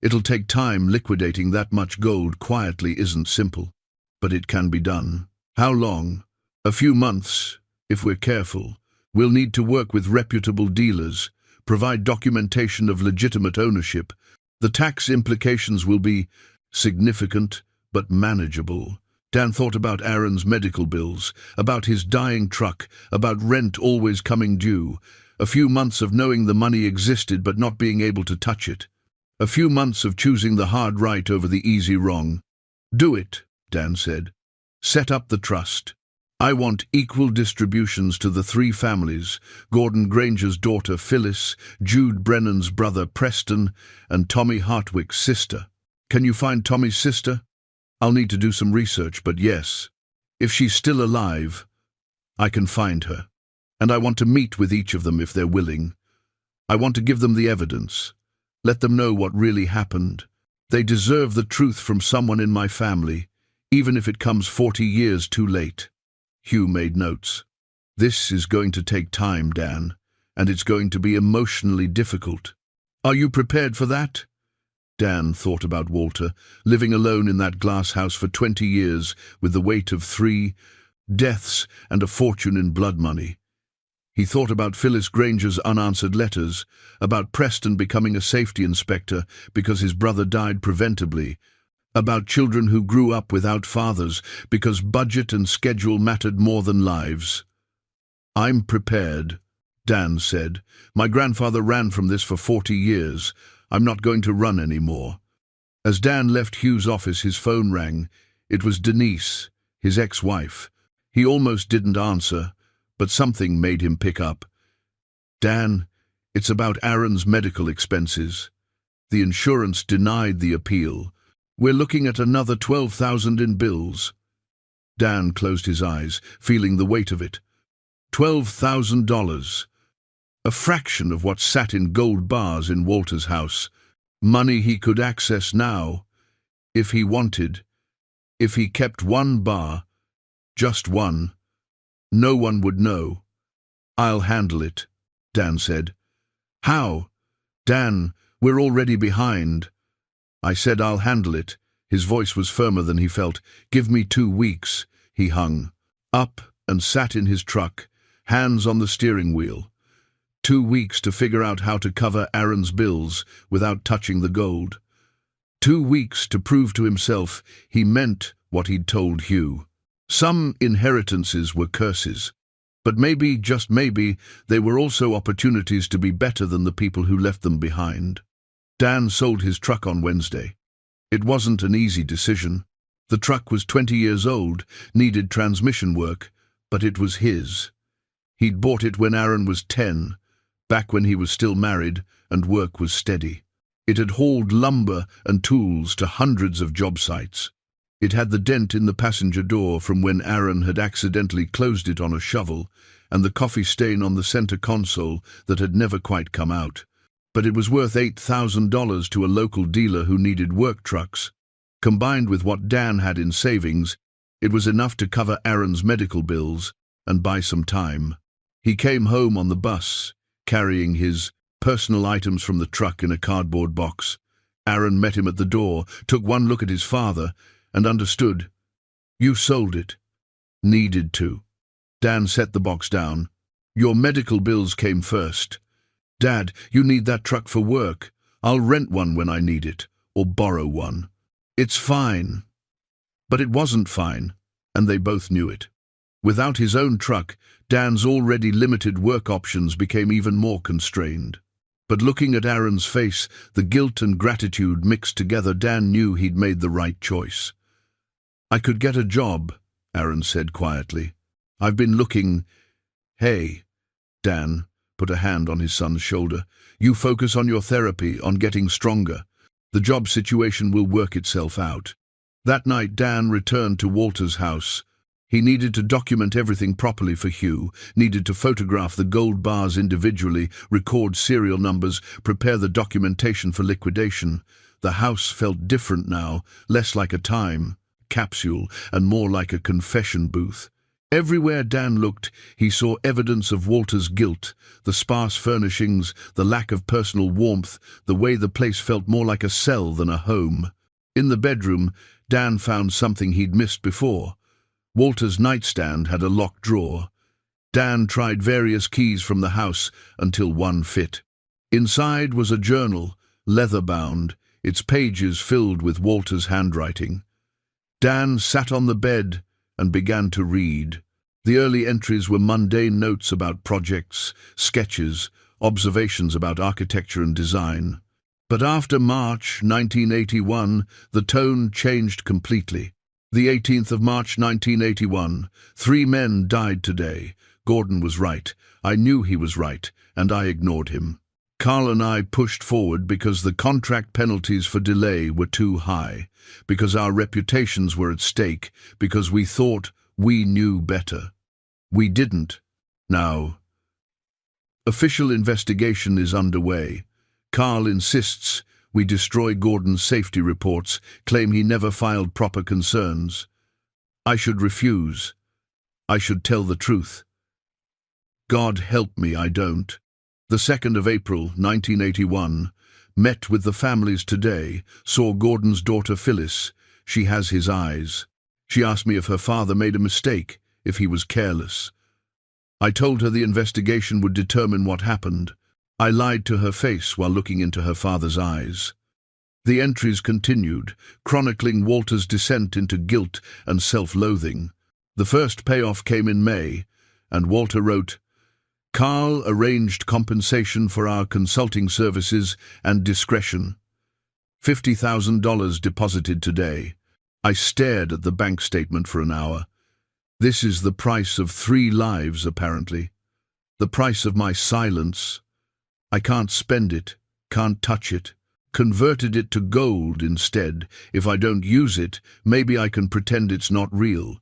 It'll take time. Liquidating that much gold quietly isn't simple, but it can be done. How long? A few months, if we're careful. We'll need to work with reputable dealers, provide documentation of legitimate ownership. The tax implications will be significant but manageable. Dan thought about Aaron's medical bills, about his dying truck, about rent always coming due. A few months of knowing the money existed but not being able to touch it. A few months of choosing the hard right over the easy wrong. Do it, Dan said. Set up the trust. I want equal distributions to the 3 families, Gordon Granger's daughter Phyllis, Jude Brennan's brother Preston, and Tommy Hartwick's sister. Can you find Tommy's sister? I'll need to do some research, but yes. If she's still alive, I can find her. And I want to meet with each of them if they're willing. I want to give them the evidence. Let them know what really happened. They deserve the truth from someone in my family, even if it comes 40 years too late. Hugh made notes. This is going to take time, Dan, and it's going to be emotionally difficult. Are you prepared for that? Dan thought about Walter, living alone in that glass house for 20 years with the weight of 3 deaths and a fortune in blood money. He thought about Phyllis Granger's unanswered letters, about Preston becoming a safety inspector because his brother died preventably, about children who grew up without fathers because budget and schedule mattered more than lives. I'm prepared, Dan said. My grandfather ran from this for 40 years. I'm not going to run anymore. As Dan left Hugh's office, his phone rang. It was Denise, his ex-wife. He almost didn't answer, but something made him pick up. Dan, it's about Aaron's medical expenses. The insurance denied the appeal. We're looking at another $12,000 in bills. Dan closed his eyes, feeling the weight of it. $12,000. A fraction of what sat in gold bars in Walter's house. Money he could access now, if he wanted. If he kept one bar, just one, no one would know. I'll handle it, Dan said. How? Dan, we're already behind. I said I'll handle it. His voice was firmer than he felt. Give me 2 weeks. He hung up and sat in his truck, hands on the steering wheel. 2 weeks to figure out how to cover Aaron's bills without touching the gold. 2 weeks to prove to himself he meant what he'd told Hugh. Some inheritances were curses, but maybe, just maybe, they were also opportunities to be better than the people who left them behind. Dan sold his truck on Wednesday. It wasn't an easy decision. The truck was 20 years old, needed transmission work, but it was his. He'd bought it when Aaron was 10, back when he was still married and work was steady. It had hauled lumber and tools to hundreds of job sites. It had the dent in the passenger door from when Aaron had accidentally closed it on a shovel, and the coffee stain on the center console that had never quite come out. But it was worth $8,000 to a local dealer who needed work trucks. Combined with what Dan had in savings, it was enough to cover Aaron's medical bills and buy some time. He came home on the bus, carrying his personal items from the truck in a cardboard box. Aaron met him at the door, took one look at his father, and understood. You sold it. Needed to. Dan set the box down. Your medical bills came first. Dad, you need that truck for work. I'll rent one when I need it, or borrow one. It's fine. But it wasn't fine, and they both knew it. Without his own truck, Dan's already limited work options became even more constrained. But looking at Aaron's face, the guilt and gratitude mixed together, Dan knew he'd made the right choice. I could get a job, Aaron said quietly. I've been looking. Hey, Dan put a hand on his son's shoulder. You focus on your therapy, on getting stronger. The job situation will work itself out. That night, Dan returned to Walter's house. He needed to document everything properly for Hugh, needed to photograph the gold bars individually, record serial numbers, prepare the documentation for liquidation. The house felt different now, less like a time capsule and more like a confession booth. Everywhere Dan looked, he saw evidence of Walter's guilt, the sparse furnishings, the lack of personal warmth, the way the place felt more like a cell than a home. In the bedroom, Dan found something he'd missed before. Walter's nightstand had a locked drawer. Dan tried various keys from the house until one fit. Inside was a journal, leather-bound, its pages filled with Walter's handwriting. Dan sat on the bed and began to read. The early entries were mundane notes about projects, sketches, observations about architecture and design. But after March 1981, the tone changed completely. The 18th of March 1981, 3 men died today. Gordon was right. I knew he was right, and I ignored him. Carl and I pushed forward because the contract penalties for delay were too high, because our reputations were at stake, because we thought we knew better. We didn't. Now, official investigation is underway. Carl insists we destroy Gordon's safety reports, claim he never filed proper concerns. I should refuse. I should tell the truth. God help me, I don't. The 2nd of April, 1981, met with the families today, saw Gordon's daughter Phyllis. She has his eyes. She asked me if her father made a mistake, if he was careless. I told her the investigation would determine what happened. I lied to her face while looking into her father's eyes. The entries continued, chronicling Walter's descent into guilt and self-loathing. The first payoff came in May, and Walter wrote, Carl arranged compensation for our consulting services and discretion. $50,000 deposited today. I stared at the bank statement for an hour. This is the price of 3 lives, apparently. The price of my silence. I can't spend it, can't touch it. Converted it to gold instead. If I don't use it, maybe I can pretend it's not real.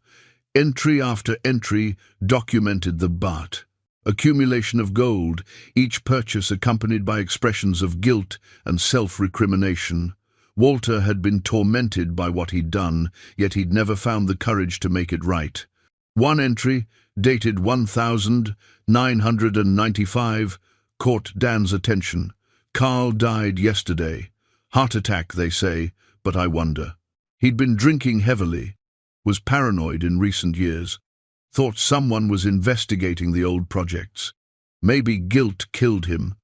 Entry after entry documented the but. Accumulation of gold, each purchase accompanied by expressions of guilt and self-recrimination. Walter had been tormented by what he'd done, yet he'd never found the courage to make it right. One entry, dated 1995, caught Dan's attention. Carl died yesterday. Heart attack, they say, but I wonder. He'd been drinking heavily, was paranoid in recent years, thought someone was investigating the old projects. Maybe guilt killed him,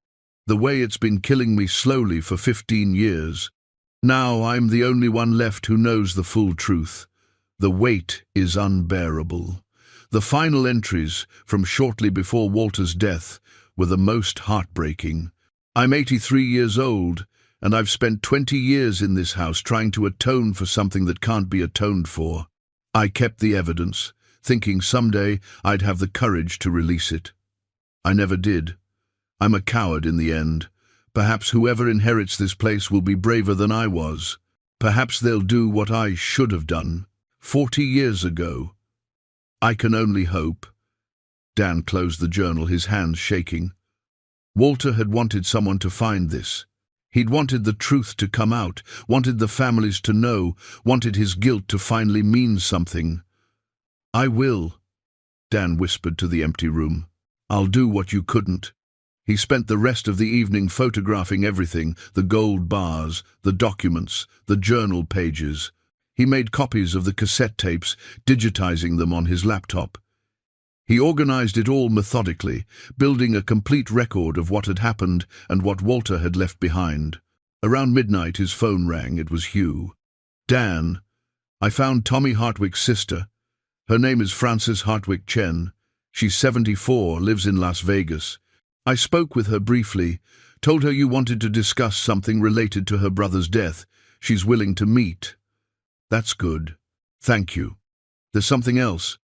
the way it's been killing me slowly for 15 years. Now I'm the only one left who knows the full truth. The weight is unbearable. The final entries, from shortly before Walter's death, were the most heartbreaking. I'm 83 years old, and I've spent 20 years in this house trying to atone for something that can't be atoned for. I kept the evidence, thinking someday I'd have the courage to release it. I never did. I'm a coward in the end. Perhaps whoever inherits this place will be braver than I was. Perhaps they'll do what I should have done 40 years ago. I can only hope. Dan closed the journal, his hands shaking. Walter had wanted someone to find this. He'd wanted the truth to come out, wanted the families to know, wanted his guilt to finally mean something. I will, Dan whispered to the empty room. I'll do what you couldn't. He spent the rest of the evening photographing everything, the gold bars, the documents, the journal pages. He made copies of the cassette tapes, digitizing them on his laptop. He organized it all methodically, building a complete record of what had happened and what Walter had left behind. Around midnight his phone rang. It was Hugh. Dan, I found Tommy Hartwick's sister. Her name is Frances Hartwick Chen. She's 74, lives in Las Vegas. I spoke with her briefly, told her you wanted to discuss something related to her brother's death. She's willing to meet. That's good. Thank you. There's something else.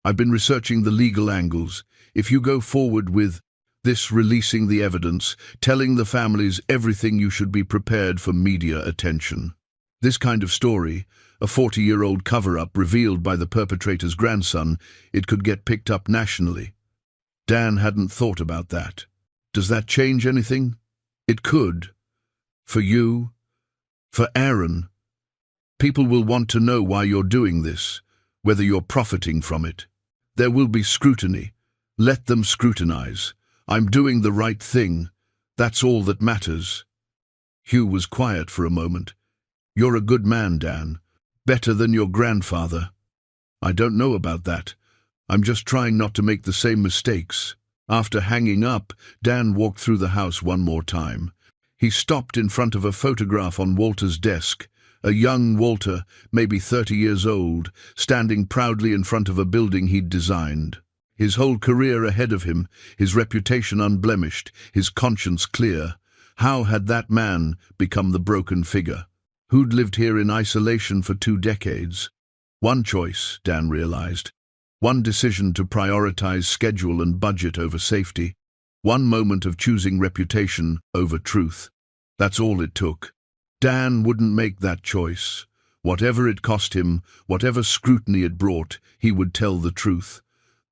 I've been researching the legal angles. If you go forward with this, releasing the evidence, telling the families everything, you should be prepared for media attention. This kind of story, a 40-year-old cover-up revealed by the perpetrator's grandson, it could get picked up nationally. Dan hadn't thought about that. Does that change anything? It could. For you, for Aaron. People will want to know why you're doing this, whether you're profiting from it. There will be scrutiny. Let them scrutinize. I'm doing the right thing. That's all that matters. Hugh was quiet for a moment. You're a good man, Dan. Better than your grandfather. I don't know about that. I'm just trying not to make the same mistakes. After hanging up, Dan walked through the house one more time. He stopped in front of a photograph on Walter's desk. A young Walter, maybe 30 years old, standing proudly in front of a building he'd designed. His whole career ahead of him, his reputation unblemished, his conscience clear. How had that man become the broken figure? Who'd lived here in isolation for 2 decades? One choice, Dan realized. One decision to prioritize schedule and budget over safety. One moment of choosing reputation over truth. That's all it took. Dan wouldn't make that choice. Whatever it cost him, whatever scrutiny it brought, he would tell the truth.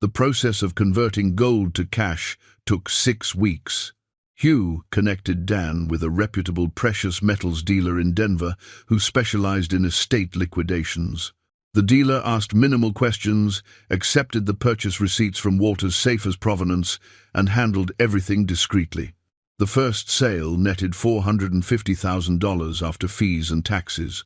The process of converting gold to cash took 6 weeks. Hugh connected Dan with a reputable precious metals dealer in Denver who specialized in estate liquidations. The dealer asked minimal questions, accepted the purchase receipts from Walter's safe as provenance, and handled everything discreetly. The first sale netted $450,000 after fees and taxes.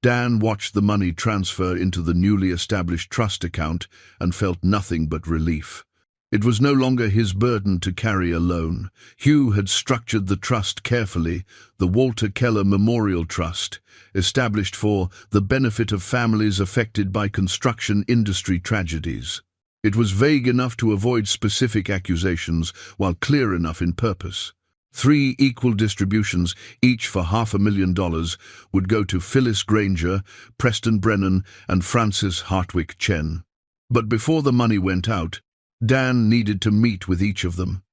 Dan watched the money transfer into the newly established trust account and felt nothing but relief. It was no longer his burden to carry alone. Hugh had structured the trust carefully, the Walter Keller Memorial Trust, established for the benefit of families affected by construction industry tragedies. It was vague enough to avoid specific accusations, while clear enough in purpose. 3 equal distributions, each for $500,000, would go to Phyllis Granger, Preston Brennan, and Frances Hartwick Chen. But before the money went out, Dan needed to meet with each of them.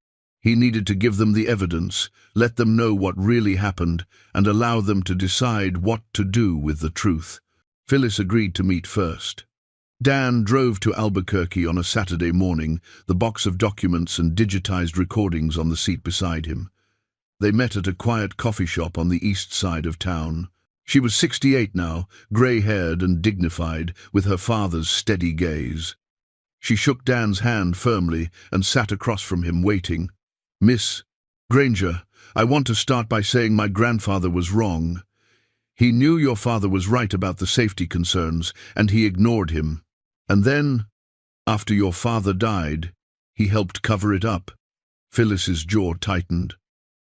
He needed to give them the evidence, let them know what really happened, and allow them to decide what to do with the truth. Phyllis agreed to meet first. Dan drove to Albuquerque on a Saturday morning, the box of documents and digitized recordings on the seat beside him. They met at a quiet coffee shop on the east side of town. She was 68 now, grey-haired and dignified, with her father's steady gaze. She shook Dan's hand firmly and sat across from him, waiting. "Miss Granger, I want to start by saying my grandfather was wrong. He knew your father was right about the safety concerns, and he ignored him. And then, after your father died, he helped cover it up." Phyllis's jaw tightened,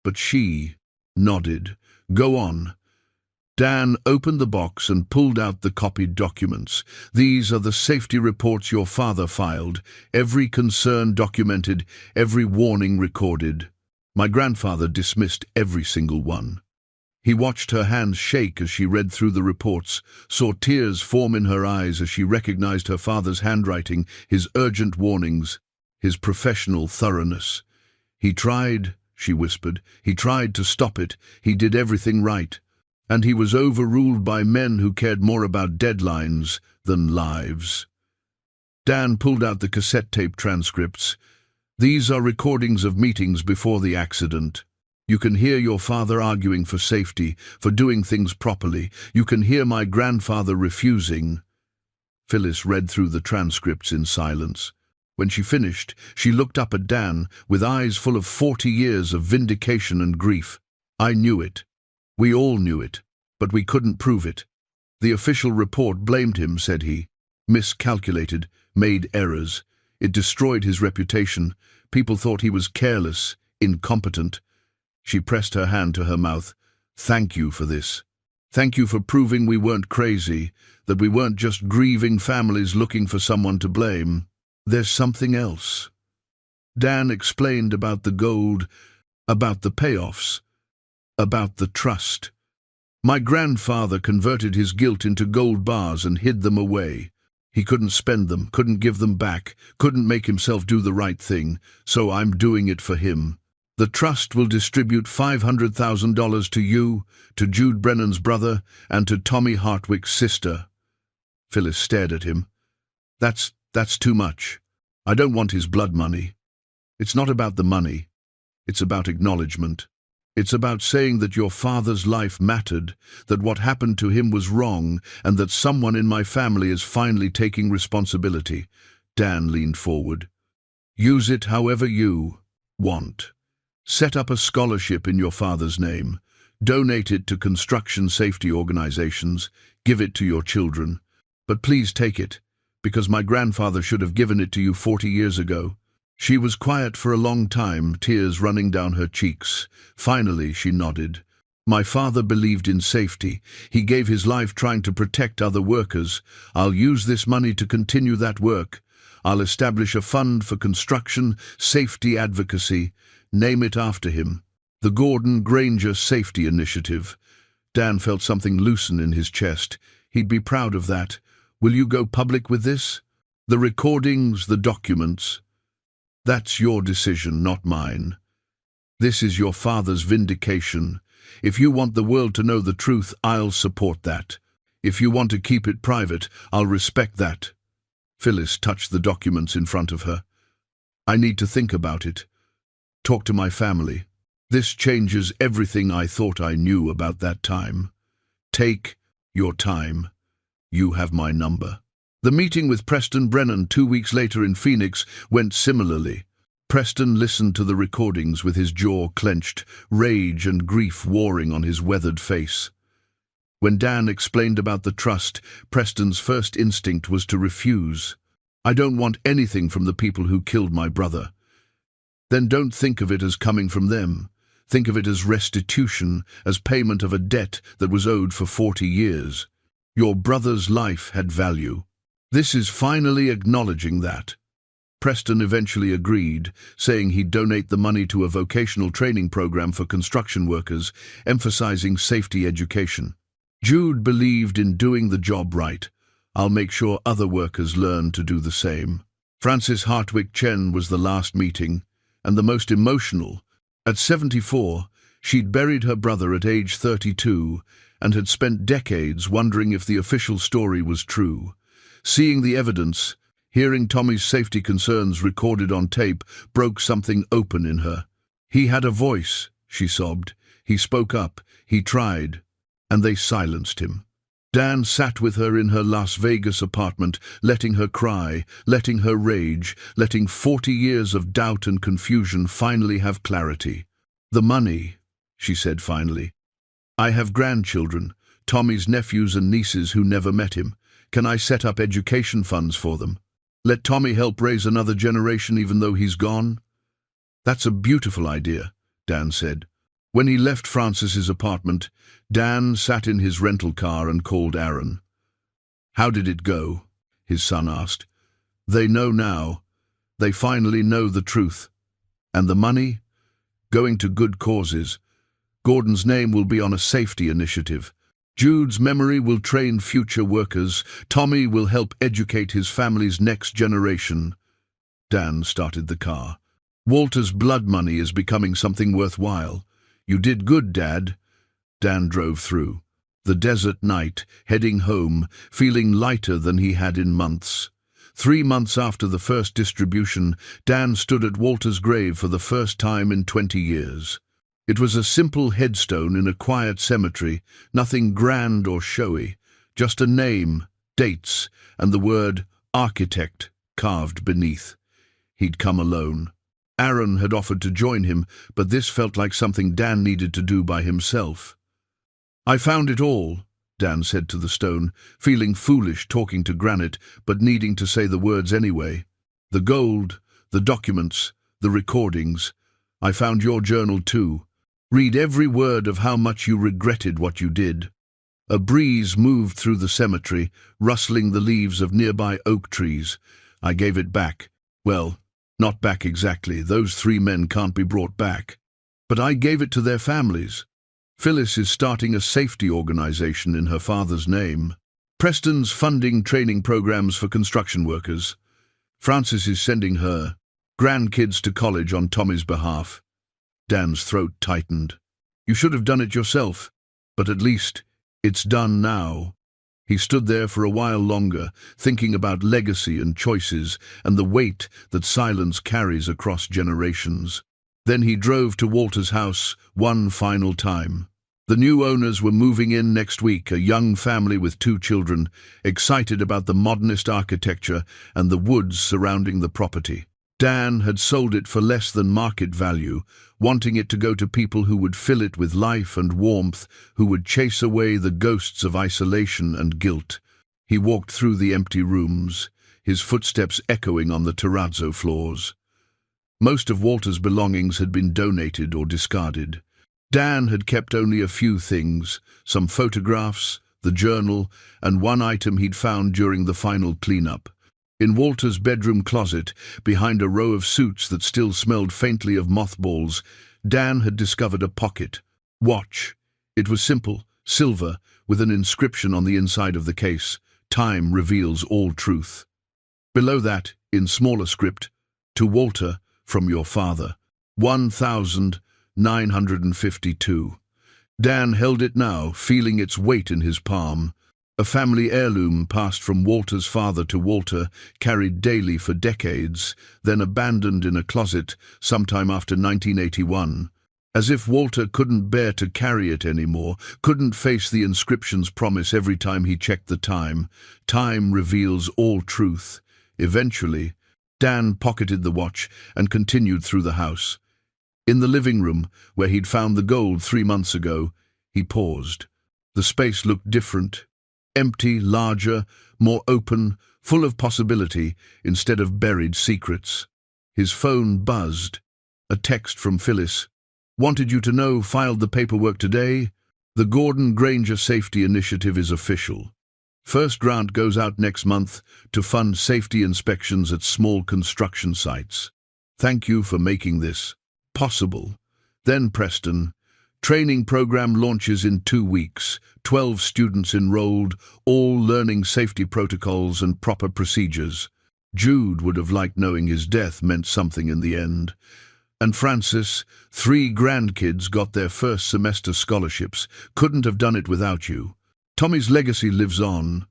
but she nodded. "Go on." Dan opened the box and pulled out the copied documents. "These are the safety reports your father filed, every concern documented, every warning recorded. My grandfather dismissed every single one." He watched her hands shake as she read through the reports, saw tears form in her eyes as she recognized her father's handwriting, his urgent warnings, his professional thoroughness. "He tried," she whispered. "He tried to stop it. He did everything right. And he was overruled by men who cared more about deadlines than lives." Dan pulled out the cassette tape transcripts. "These are recordings of meetings before the accident. You can hear your father arguing for safety, for doing things properly. You can hear my grandfather refusing." Phyllis read through the transcripts in silence. When she finished, she looked up at Dan with eyes full of 40 years of vindication and grief. "I knew it. We all knew it, but we couldn't prove it. The official report blamed him," said he. "Miscalculated, made errors. It destroyed his reputation. People thought he was careless, incompetent." She pressed her hand to her mouth. "Thank you for this. Thank you for proving we weren't crazy, that we weren't just grieving families looking for someone to blame. There's something else." Dan explained about the gold, about the payoffs, about the trust. "My grandfather converted his guilt into gold bars and hid them away. He couldn't spend them, couldn't give them back, couldn't make himself do the right thing, so I'm doing it for him. The trust will distribute $500,000 to you, to Jude Brennan's brother, and to Tommy Hartwick's sister." Phyllis stared at him. That's too much. I don't want his blood money. It's not about the money. It's about acknowledgement. It's about saying that your father's life mattered, that what happened to him was wrong, and that someone in my family is finally taking responsibility." Dan leaned forward. "Use it however you want. Set up a scholarship in your father's name. Donate it to construction safety organizations. Give it to your children. But please take it, because my grandfather should have given it to you 40 years ago." She was quiet for a long time, tears running down her cheeks. Finally, she nodded. "My father believed in safety. He gave his life trying to protect other workers. I'll use this money to continue that work. I'll establish a fund for construction safety advocacy. Name it after him. The Gordon Granger Safety Initiative." Dan felt something loosen in his chest. He'd be proud of that. "Will you go public with this? The recordings, the documents? That's your decision, not mine. This is your father's vindication. If you want the world to know the truth, I'll support that. If you want to keep it private, I'll respect that." Phyllis touched the documents in front of her. "I need to think about it. Talk to my family. This changes everything I thought I knew about that time. Take your time. You have my number." The meeting with Preston Brennan 2 weeks later in Phoenix went similarly. Preston listened to the recordings with his jaw clenched, rage and grief warring on his weathered face. When Dan explained about the trust, Preston's first instinct was to refuse. "I don't want anything from the people who killed my brother." "Then don't think of it as coming from them. Think of it as restitution, as payment of a debt that was owed for 40 years. Your brother's life had value. This is finally acknowledging that." Preston eventually agreed, saying he'd donate the money to a vocational training program for construction workers, emphasizing safety education. "Jude believed in doing the job right. I'll make sure other workers learn to do the same." Francis Hartwick Chen was the last meeting. and the most emotional. At 74, she'd buried her brother at age 32 and had spent decades wondering if the official story was true. Seeing the evidence, hearing Tommy's safety concerns recorded on tape, broke something open in her. He had a voice, she sobbed. He spoke up, he tried, and they silenced him. Dan sat with her in her Las Vegas apartment, letting her cry, letting her rage, letting 40 years of doubt and confusion finally have clarity. "The money," she said finally. "I have grandchildren, Tommy's nephews and nieces who never met him. Can I set up education funds for them? Let Tommy help raise another generation even though he's gone?" "That's a beautiful idea," Dan said. When he left Francis's apartment, Dan sat in his rental car and called Aaron. "How did it go?" his son asked. "They know now. They finally know the truth. And the money? Going to good causes. Gordon's name will be on a safety initiative. Jude's memory will train future workers. Tommy will help educate his family's next generation." Dan started the car. "Walter's blood money is becoming something worthwhile. You did good, Dad." Dan drove through the desert night, heading home, feeling lighter than he had in months. 3 months after the first distribution, Dan stood at Walter's grave for the first time in 20 years. It was a simple headstone in a quiet cemetery, nothing grand or showy, just a name, dates, and the word architect carved beneath. He'd come alone. Aaron had offered to join him, but this felt like something Dan needed to do by himself. "I found it all," Dan said to the stone, feeling foolish talking to granite, but needing to say the words anyway. "The gold, the documents, the recordings. I found your journal too. Read every word of how much you regretted what you did." A breeze moved through the cemetery, rustling the leaves of nearby oak trees. "I gave it back. Well, not back exactly. Those 3 men can't be brought back. But I gave it to their families. Phyllis is starting a safety organization in her father's name. Preston's funding training programs for construction workers. Francis is sending her grandkids to college on Tommy's behalf." Dan's throat tightened. "You should have done it yourself, but at least it's done now." He stood there for a while longer, thinking about legacy and choices and the weight that silence carries across generations. Then he drove to Walter's house one final time. The new owners were moving in next week, a young family with 2 children, excited about the modernist architecture and the woods surrounding the property. Dan had sold it for less than market value, wanting it to go to people who would fill it with life and warmth, who would chase away the ghosts of isolation and guilt. He walked through the empty rooms, his footsteps echoing on the terrazzo floors. Most of Walter's belongings had been donated or discarded. Dan had kept only a few things, some photographs, the journal, and one item he'd found during the final cleanup. In Walter's bedroom closet, behind a row of suits that still smelled faintly of mothballs, Dan had discovered a pocket watch. It was simple, silver, with an inscription on the inside of the case. "Time reveals all truth." Below that, in smaller script, "To Walter, from your father. 1952. Dan held it now, feeling its weight in his palm. A family heirloom passed from Walter's father to Walter, carried daily for decades, then abandoned in a closet sometime after 1981. As if Walter couldn't bear to carry it anymore, couldn't face the inscription's promise every time he checked the time. Time reveals all truth. Eventually, Dan pocketed the watch and continued through the house. In the living room, where he'd found the gold 3 months ago, he paused. The space looked different. Empty, larger, more open, full of possibility instead of buried secrets. His phone buzzed. A text from Phyllis. "Wanted you to know, filed the paperwork today. The Gordon Granger Safety Initiative is official. First grant goes out next month to fund safety inspections at small construction sites. Thank you for making this possible." Then Preston. Training program launches in 2 weeks. 12 students enrolled, all learning safety protocols and proper procedures. Jude would have liked knowing his death meant something in the end. And Francis, 3 grandkids got their first semester scholarships. Couldn't have done it without you. Tommy's legacy lives on.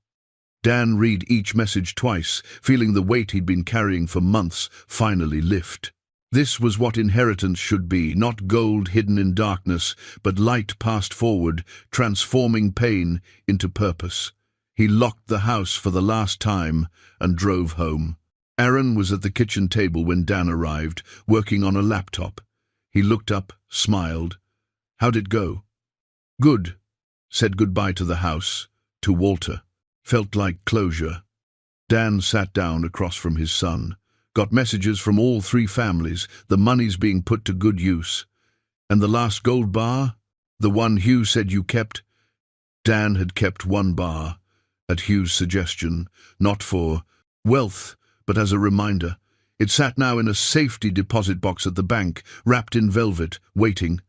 Dan read each message twice, feeling the weight he'd been carrying for months finally lift. This was what inheritance should be, not gold hidden in darkness, but light passed forward, transforming pain into purpose. He locked the house for the last time and drove home. Aaron was at the kitchen table when Dan arrived, working on a laptop. He looked up, smiled. "How'd it go?" "Good." Said goodbye to the house, to Walter. Felt like closure. Dan sat down across from his son. Got messages from all 3 families, the money's being put to good use. "And the last gold bar? The one Hugh said you kept?" Dan had kept 1 bar, at Hugh's suggestion, not for wealth, but as a reminder. It sat now in a safety deposit box at the bank, wrapped in velvet, waiting.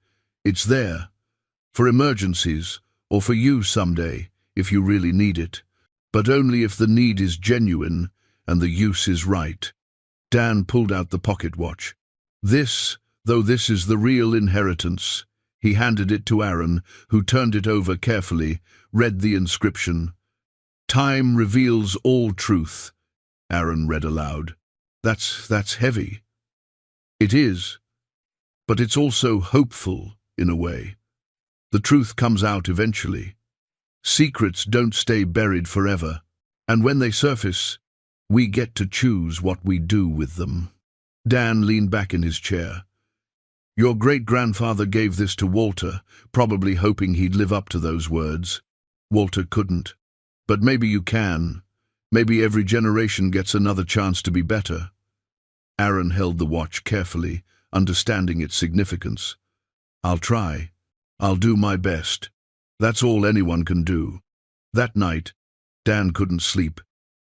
It's there. For emergencies, or for you someday, if you really need it. But only if the need is genuine and the use is right. Dan pulled out the pocket watch. "This, though this is the real inheritance." He handed it to Aaron, who turned it over carefully, read the inscription. "Time reveals all truth," Aaron read aloud. That's heavy." "It is, but it's also hopeful, in a way. The truth comes out eventually. Secrets don't stay buried forever, and when they surface, we get to choose what we do with them." Dan leaned back in his chair. "Your great-grandfather gave this to Walter, probably hoping he'd live up to those words. Walter couldn't. But maybe you can. Maybe every generation gets another chance to be better." Aaron held the watch carefully, understanding its significance. "I'll try. I'll do my best. That's all anyone can do." That night, Dan couldn't sleep.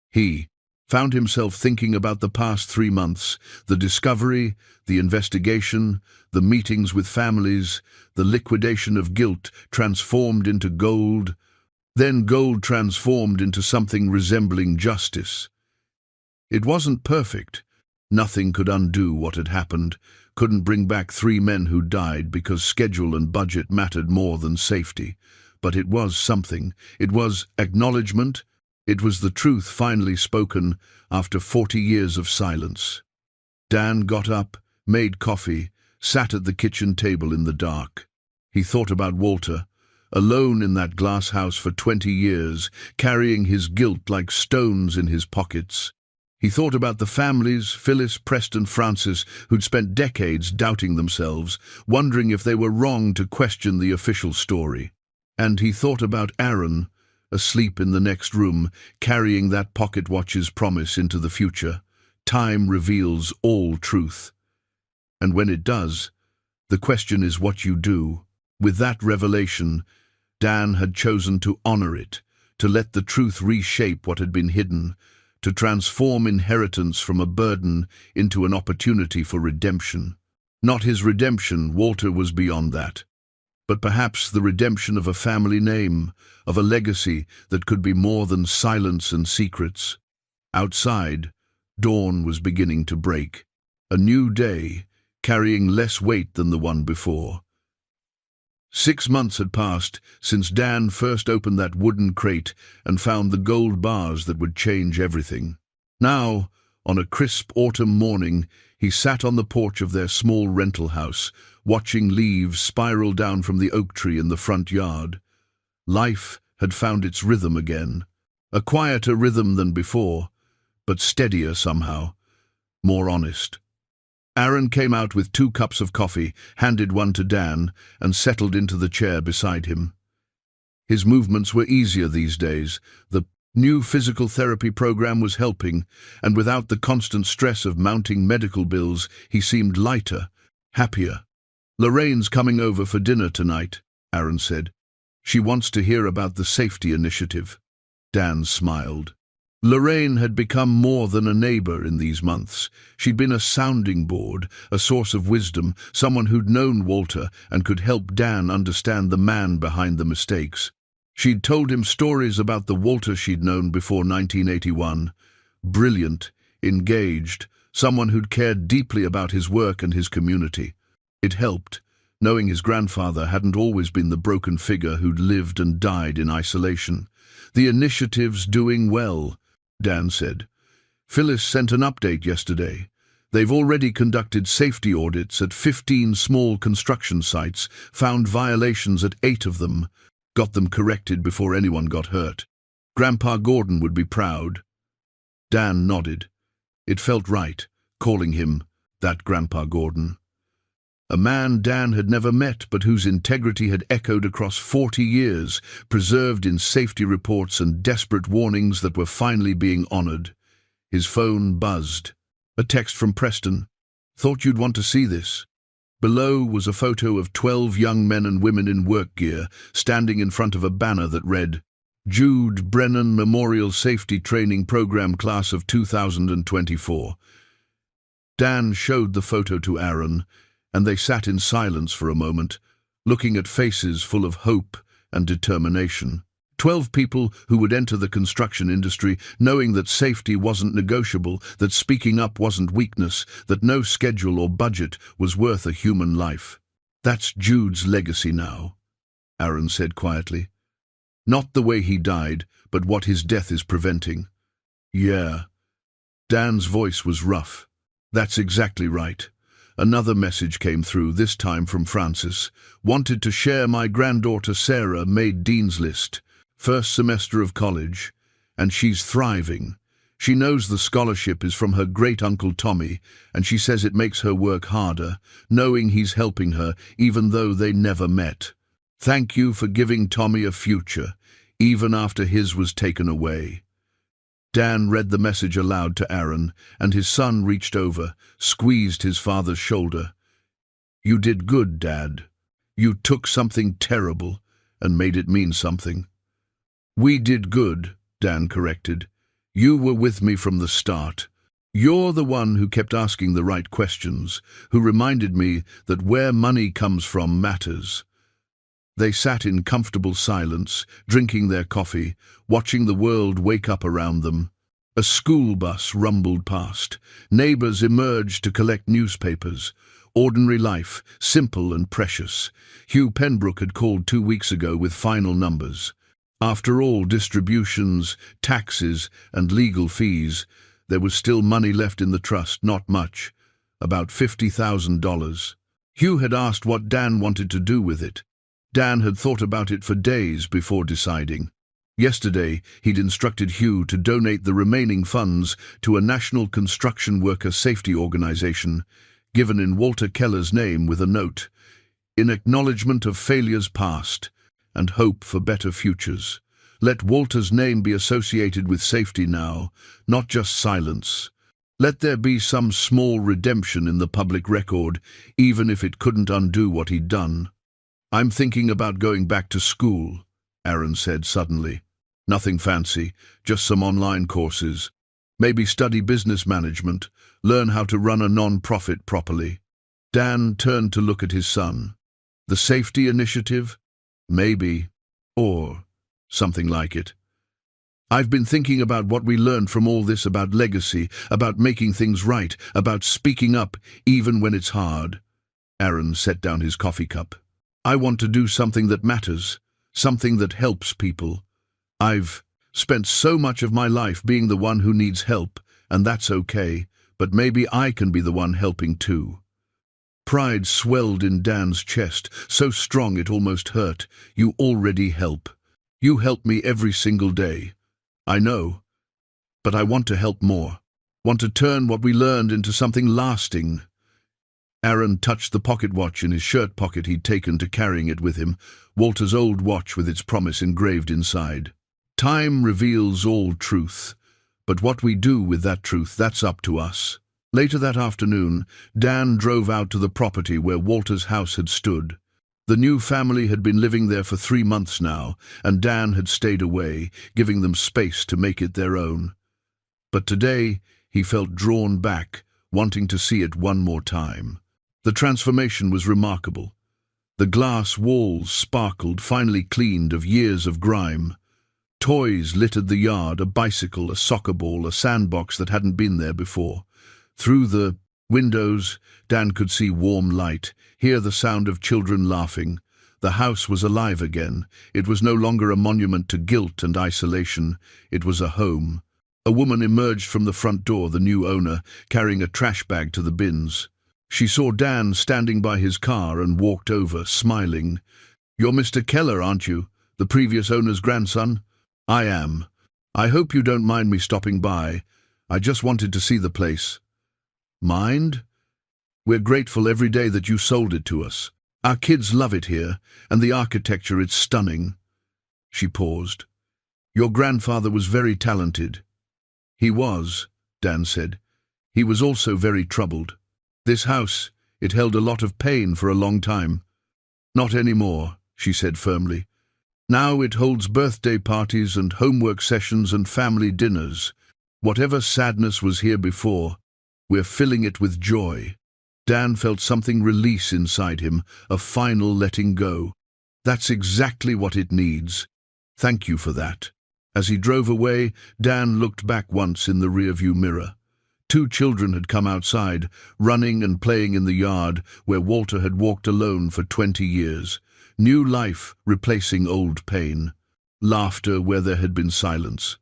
He found himself thinking about the past 3 months, the discovery, the investigation, the meetings with families, the liquidation of guilt transformed into gold, then gold transformed into something resembling justice. It wasn't perfect. Nothing could undo what had happened, couldn't bring back 3 men who died because schedule and budget mattered more than safety. But it was something. It was acknowledgement. It was the truth finally spoken after 40 years of silence. Dan got up, made coffee, sat at the kitchen table in the dark. He thought about Walter, alone in that glass house for 20 years, carrying his guilt like stones in his pockets. He thought about the families, Phyllis, Preston, Francis, who'd spent decades doubting themselves, wondering if they were wrong to question the official story. And he thought about Aaron, asleep in the next room, carrying that pocket watch's promise into the future. Time reveals all truth. And when it does, the question is what you do. With that revelation, Dan had chosen to honor it, to let the truth reshape what had been hidden, to transform inheritance from a burden into an opportunity for redemption. Not his redemption, Walter was beyond that. But perhaps the redemption of a family name, of a legacy that could be more than silence and secrets. Outside, dawn was beginning to break. A new day, carrying less weight than the one before. 6 months had passed since Dan first opened that wooden crate and found the gold bars that would change everything. Now, on a crisp autumn morning, he sat on the porch of their small rental house, watching leaves spiral down from the oak tree in the front yard. Life had found its rhythm again, a quieter rhythm than before, but steadier somehow, more honest. Aaron came out with 2 cups of coffee, handed one to Dan, and settled into the chair beside him. His movements were easier these days. The new physical therapy program was helping, and without the constant stress of mounting medical bills, he seemed lighter, happier. "Lorraine's coming over for dinner tonight," Aaron said. "She wants to hear about the safety initiative." Dan smiled. Lorraine had become more than a neighbor in these months. She'd been a sounding board, a source of wisdom, someone who'd known Walter and could help Dan understand the man behind the mistakes. She'd told him stories about the Walter she'd known before 1981. Brilliant, engaged, someone who'd cared deeply about his work and his community. It helped, knowing his grandfather hadn't always been the broken figure who'd lived and died in isolation. "The initiative's doing well," Dan said. "Phyllis sent an update yesterday. They've already conducted safety audits at 15 small construction sites, found violations at 8 of them, got them corrected before anyone got hurt. Grandpa Gordon would be proud." Dan nodded. It felt right, calling him that Grandpa Gordon. A man Dan had never met, but whose integrity had echoed across 40 years, preserved in safety reports and desperate warnings that were finally being honored. His phone buzzed. A text from Preston. "Thought you'd want to see this." Below was a photo of 12 young men and women in work gear, standing in front of a banner that read, "Jude Brennan Memorial Safety Training Program Class of 2024. Dan showed the photo to Aaron, and they sat in silence for a moment, looking at faces full of hope and determination. 12 people who would enter the construction industry knowing that safety wasn't negotiable, that speaking up wasn't weakness, that no schedule or budget was worth a human life. "That's Jude's legacy now," Aaron said quietly. "Not the way he died, but what his death is preventing." "Yeah." Dan's voice was rough. "That's exactly right." Another message came through, this time from Francis. "Wanted to share my granddaughter Sarah made Dean's List. First semester of college, and she's thriving. She knows the scholarship is from her great-uncle Tommy, and she says it makes her work harder, knowing he's helping her even though they never met. Thank you for giving Tommy a future, even after his was taken away." Dan read the message aloud to Aaron, and his son reached over, squeezed his father's shoulder. "You did good, Dad. You took something terrible and made it mean something." "We did good," Dan corrected. "You were with me from the start. You're the one who kept asking the right questions, who reminded me that where money comes from matters." They sat in comfortable silence, drinking their coffee, watching the world wake up around them. A school bus rumbled past. Neighbors emerged to collect newspapers. Ordinary life, simple and precious. Hugh Penbrook had called 2 weeks ago with final numbers. After all distributions, taxes, and legal fees, there was still money left in the trust, not much, about $50,000. Hugh had asked what Dan wanted to do with it. Dan had thought about it for days before deciding. Yesterday, he'd instructed Hugh to donate the remaining funds to a national construction worker safety organization, given in Walter Keller's name with a note, "In acknowledgement of failures past and hope for better futures. Let Walter's name be associated with safety now, not just silence. Let there be some small redemption in the public record, even if it couldn't undo what he'd done." "I'm thinking about going back to school," Aaron said suddenly. "Nothing fancy, just some online courses. Maybe study business management, learn how to run a non-profit properly." Dan turned to look at his son. "The safety initiative? Maybe. Or something like it. I've been thinking about what we learned from all this, about legacy, about making things right, about speaking up even when it's hard." Aaron set down his coffee cup. "I want to do something that matters, something that helps people. I've spent so much of my life being the one who needs help, and that's okay, but maybe I can be the one helping too." Pride swelled in Dan's chest, so strong it almost hurt. "You already help. You help me every single day. I know, but I want to help more. Want to turn what we learned into something lasting." Aaron touched the pocket watch in his shirt pocket he'd taken to carrying it with him, Walter's old watch with its promise engraved inside. "Time reveals all truth, but what we do with that truth, that's up to us." Later that afternoon, Dan drove out to the property where Walter's house had stood. The new family had been living there for 3 months now, and Dan had stayed away, giving them space to make it their own. But today, he felt drawn back, wanting to see it one more time. The transformation was remarkable. The glass walls sparkled, finely cleaned of years of grime. Toys littered the yard, a bicycle, a soccer ball, a sandbox that hadn't been there before. Through the windows, Dan could see warm light, hear the sound of children laughing. The house was alive again. It was no longer a monument to guilt and isolation. It was a home. A woman emerged from the front door, the new owner, carrying a trash bag to the bins. She saw Dan standing by his car and walked over, smiling. "You're Mr. Keller, aren't you? The previous owner's grandson?" "I am. I hope you don't mind me stopping by. I just wanted to see the place." "Mind? We're grateful every day that you sold it to us. Our kids love it here, and the architecture is stunning." She paused. "Your grandfather was very talented." "He was," Dan said. "He was also very troubled. This house, it held a lot of pain for a long time." "Not anymore," she said firmly. "Now it holds birthday parties and homework sessions and family dinners. Whatever sadness was here before, we're filling it with joy." Dan felt something release inside him, a final letting go. "That's exactly what it needs. Thank you for that." As he drove away, Dan looked back once in the rearview mirror. 2 children had come outside, running and playing in the yard where Walter had walked alone for 20 years. New life replacing old pain. Laughter where there had been silence.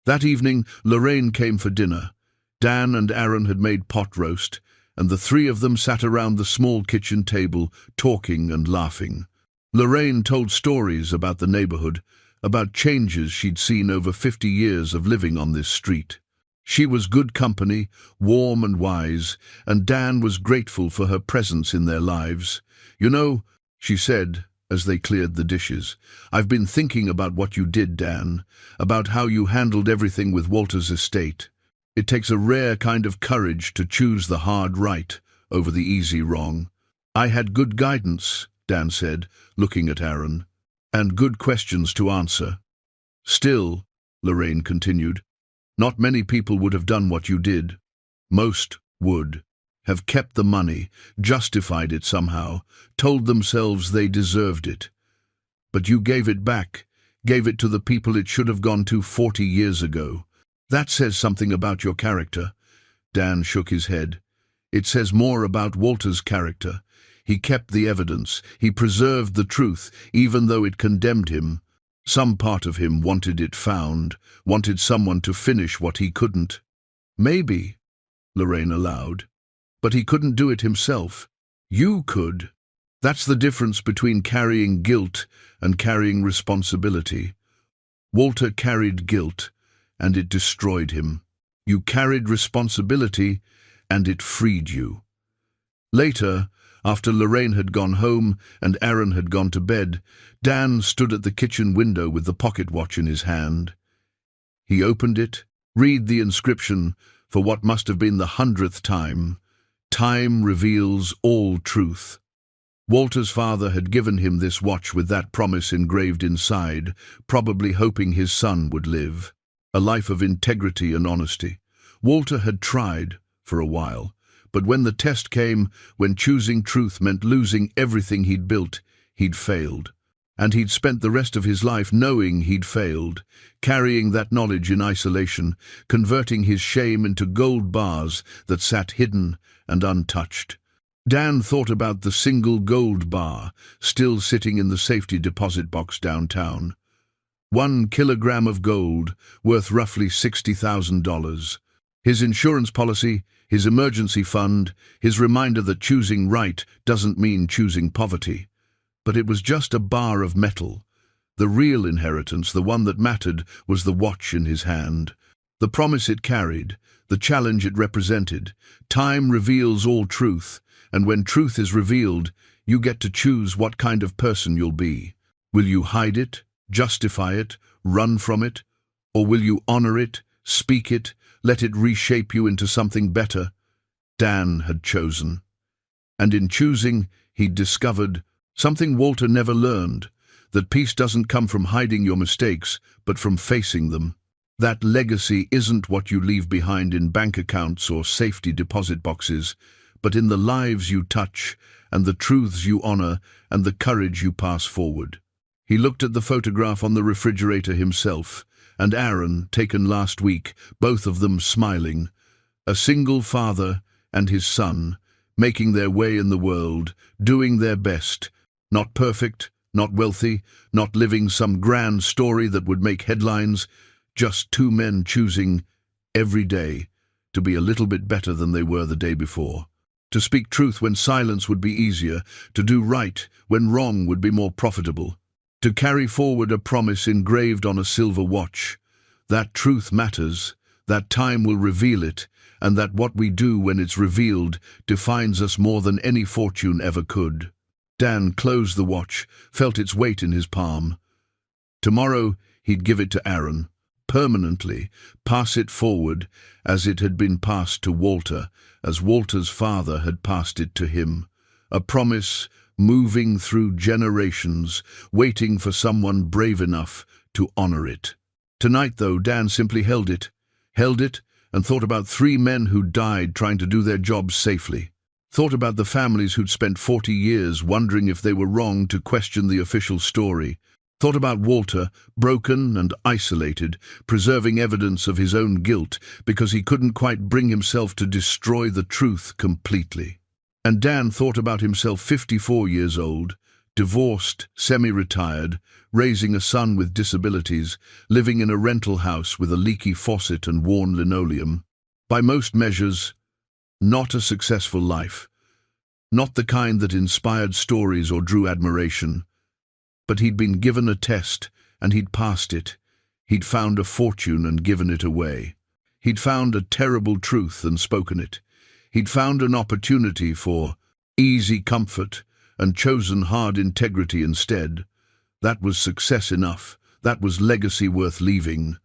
That evening, Lorraine came for dinner. Dan and Aaron had made pot roast, and the 3 of them sat around the small kitchen table, talking and laughing. Lorraine told stories about the neighborhood, about changes she'd seen over 50 years of living on this street. She was good company, warm and wise, and Dan was grateful for her presence in their lives. "You know," she said, as they cleared the dishes, "I've been thinking about what you did, Dan, about how you handled everything with Walter's estate. It takes a rare kind of courage to choose the hard right over the easy wrong." "I had good guidance," Dan said, looking at Aaron, "and good questions to answer." "Still," Lorraine continued, "not many people would have done what you did. Most would have kept the money, justified it somehow, told themselves they deserved it. But you gave it back, gave it to the people it should have gone to 40 years ago. That says something about your character." Dan shook his head. "It says more about Walter's character. He kept the evidence. He preserved the truth, even though it condemned him. Some part of him wanted it found, wanted someone to finish what he couldn't." "Maybe," Lorraine allowed. "But he couldn't do it himself. You could. That's the difference between carrying guilt and carrying responsibility. Walter carried guilt, and it destroyed him. You carried responsibility, and it freed you." Later, after Lorraine had gone home and Aaron had gone to bed, Dan stood at the kitchen window with the pocket watch in his hand. He opened it, read the inscription for what must have been the 100th time. "Time reveals all truth." Walter's father had given him this watch with that promise engraved inside, probably hoping his son would live. A life of integrity and honesty. Walter had tried for a while, but when the test came, when choosing truth meant losing everything he'd built, he'd failed. And he'd spent the rest of his life knowing he'd failed, carrying that knowledge in isolation, converting his shame into gold bars that sat hidden and untouched. Dan thought about the single gold bar still sitting in the safety deposit box downtown. 1 kilogram of gold, worth roughly $60,000. His insurance policy, his emergency fund, his reminder that choosing right doesn't mean choosing poverty. But it was just a bar of metal. The real inheritance, the one that mattered, was the watch in his hand. The promise it carried, the challenge it represented. Time reveals all truth, and when truth is revealed, you get to choose what kind of person you'll be. Will you hide it, justify it, run from it? Or will you honor it, speak it, let it reshape you into something better? Dan had chosen. And in choosing, he'd discovered something Walter never learned, that peace doesn't come from hiding your mistakes, but from facing them. That legacy isn't what you leave behind in bank accounts or safety deposit boxes, but in the lives you touch, and the truths you honor, and the courage you pass forward. He looked at the photograph on the refrigerator himself, and Aaron, taken last week, both of them smiling. A single father and his son, making their way in the world, doing their best, not perfect, not wealthy, not living some grand story that would make headlines, just two men choosing every day to be a little bit better than they were the day before. To speak truth when silence would be easier, to do right when wrong would be more profitable, to carry forward a promise engraved on a silver watch, that truth matters, that time will reveal it, and that what we do when it's revealed defines us more than any fortune ever could. Dan closed the watch, felt its weight in his palm. Tomorrow he'd give it to Aaron, permanently, pass it forward as it had been passed to Walter, as Walter's father had passed it to him. A promise moving through generations, waiting for someone brave enough to honor it. Tonight, though, Dan simply held it and thought about 3 men who died trying to do their jobs safely. Thought about the families who'd spent 40 years wondering if they were wrong to question the official story. Thought about Walter, broken and isolated, preserving evidence of his own guilt because he couldn't quite bring himself to destroy the truth completely. And Dan thought about himself 54 years old, divorced, semi-retired, raising a son with disabilities, living in a rental house with a leaky faucet and worn linoleum. By most measures, not a successful life. Not the kind that inspired stories or drew admiration. But he'd been given a test, and he'd passed it. He'd found a fortune and given it away. He'd found a terrible truth and spoken it. He'd found an opportunity for easy comfort and chosen hard integrity instead. That was success enough. That was legacy worth leaving.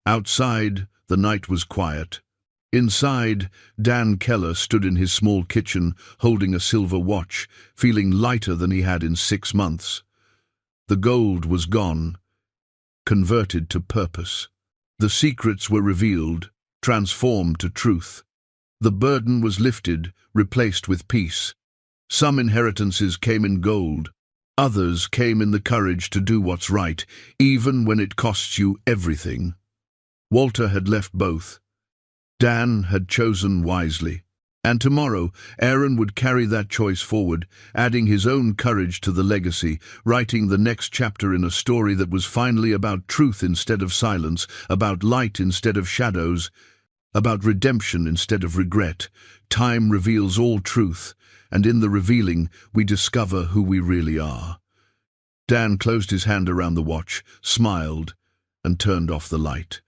Outside, the night was quiet. Inside, Dan Keller stood in his small kitchen, holding a silver watch, feeling lighter than he had in 6 months. The gold was gone, converted to purpose. The secrets were revealed, transformed to truth. The burden was lifted, replaced with peace. Some inheritances came in gold. Others came in the courage to do what's right, even when it costs you everything. Walter had left both. Dan had chosen wisely. And tomorrow, Aaron would carry that choice forward, adding his own courage to the legacy, writing the next chapter in a story that was finally about truth instead of silence, about light instead of shadows, about redemption instead of regret. Time reveals all truth, and in the revealing, we discover who we really are. Dan closed his hand around the watch, smiled, and turned off the light.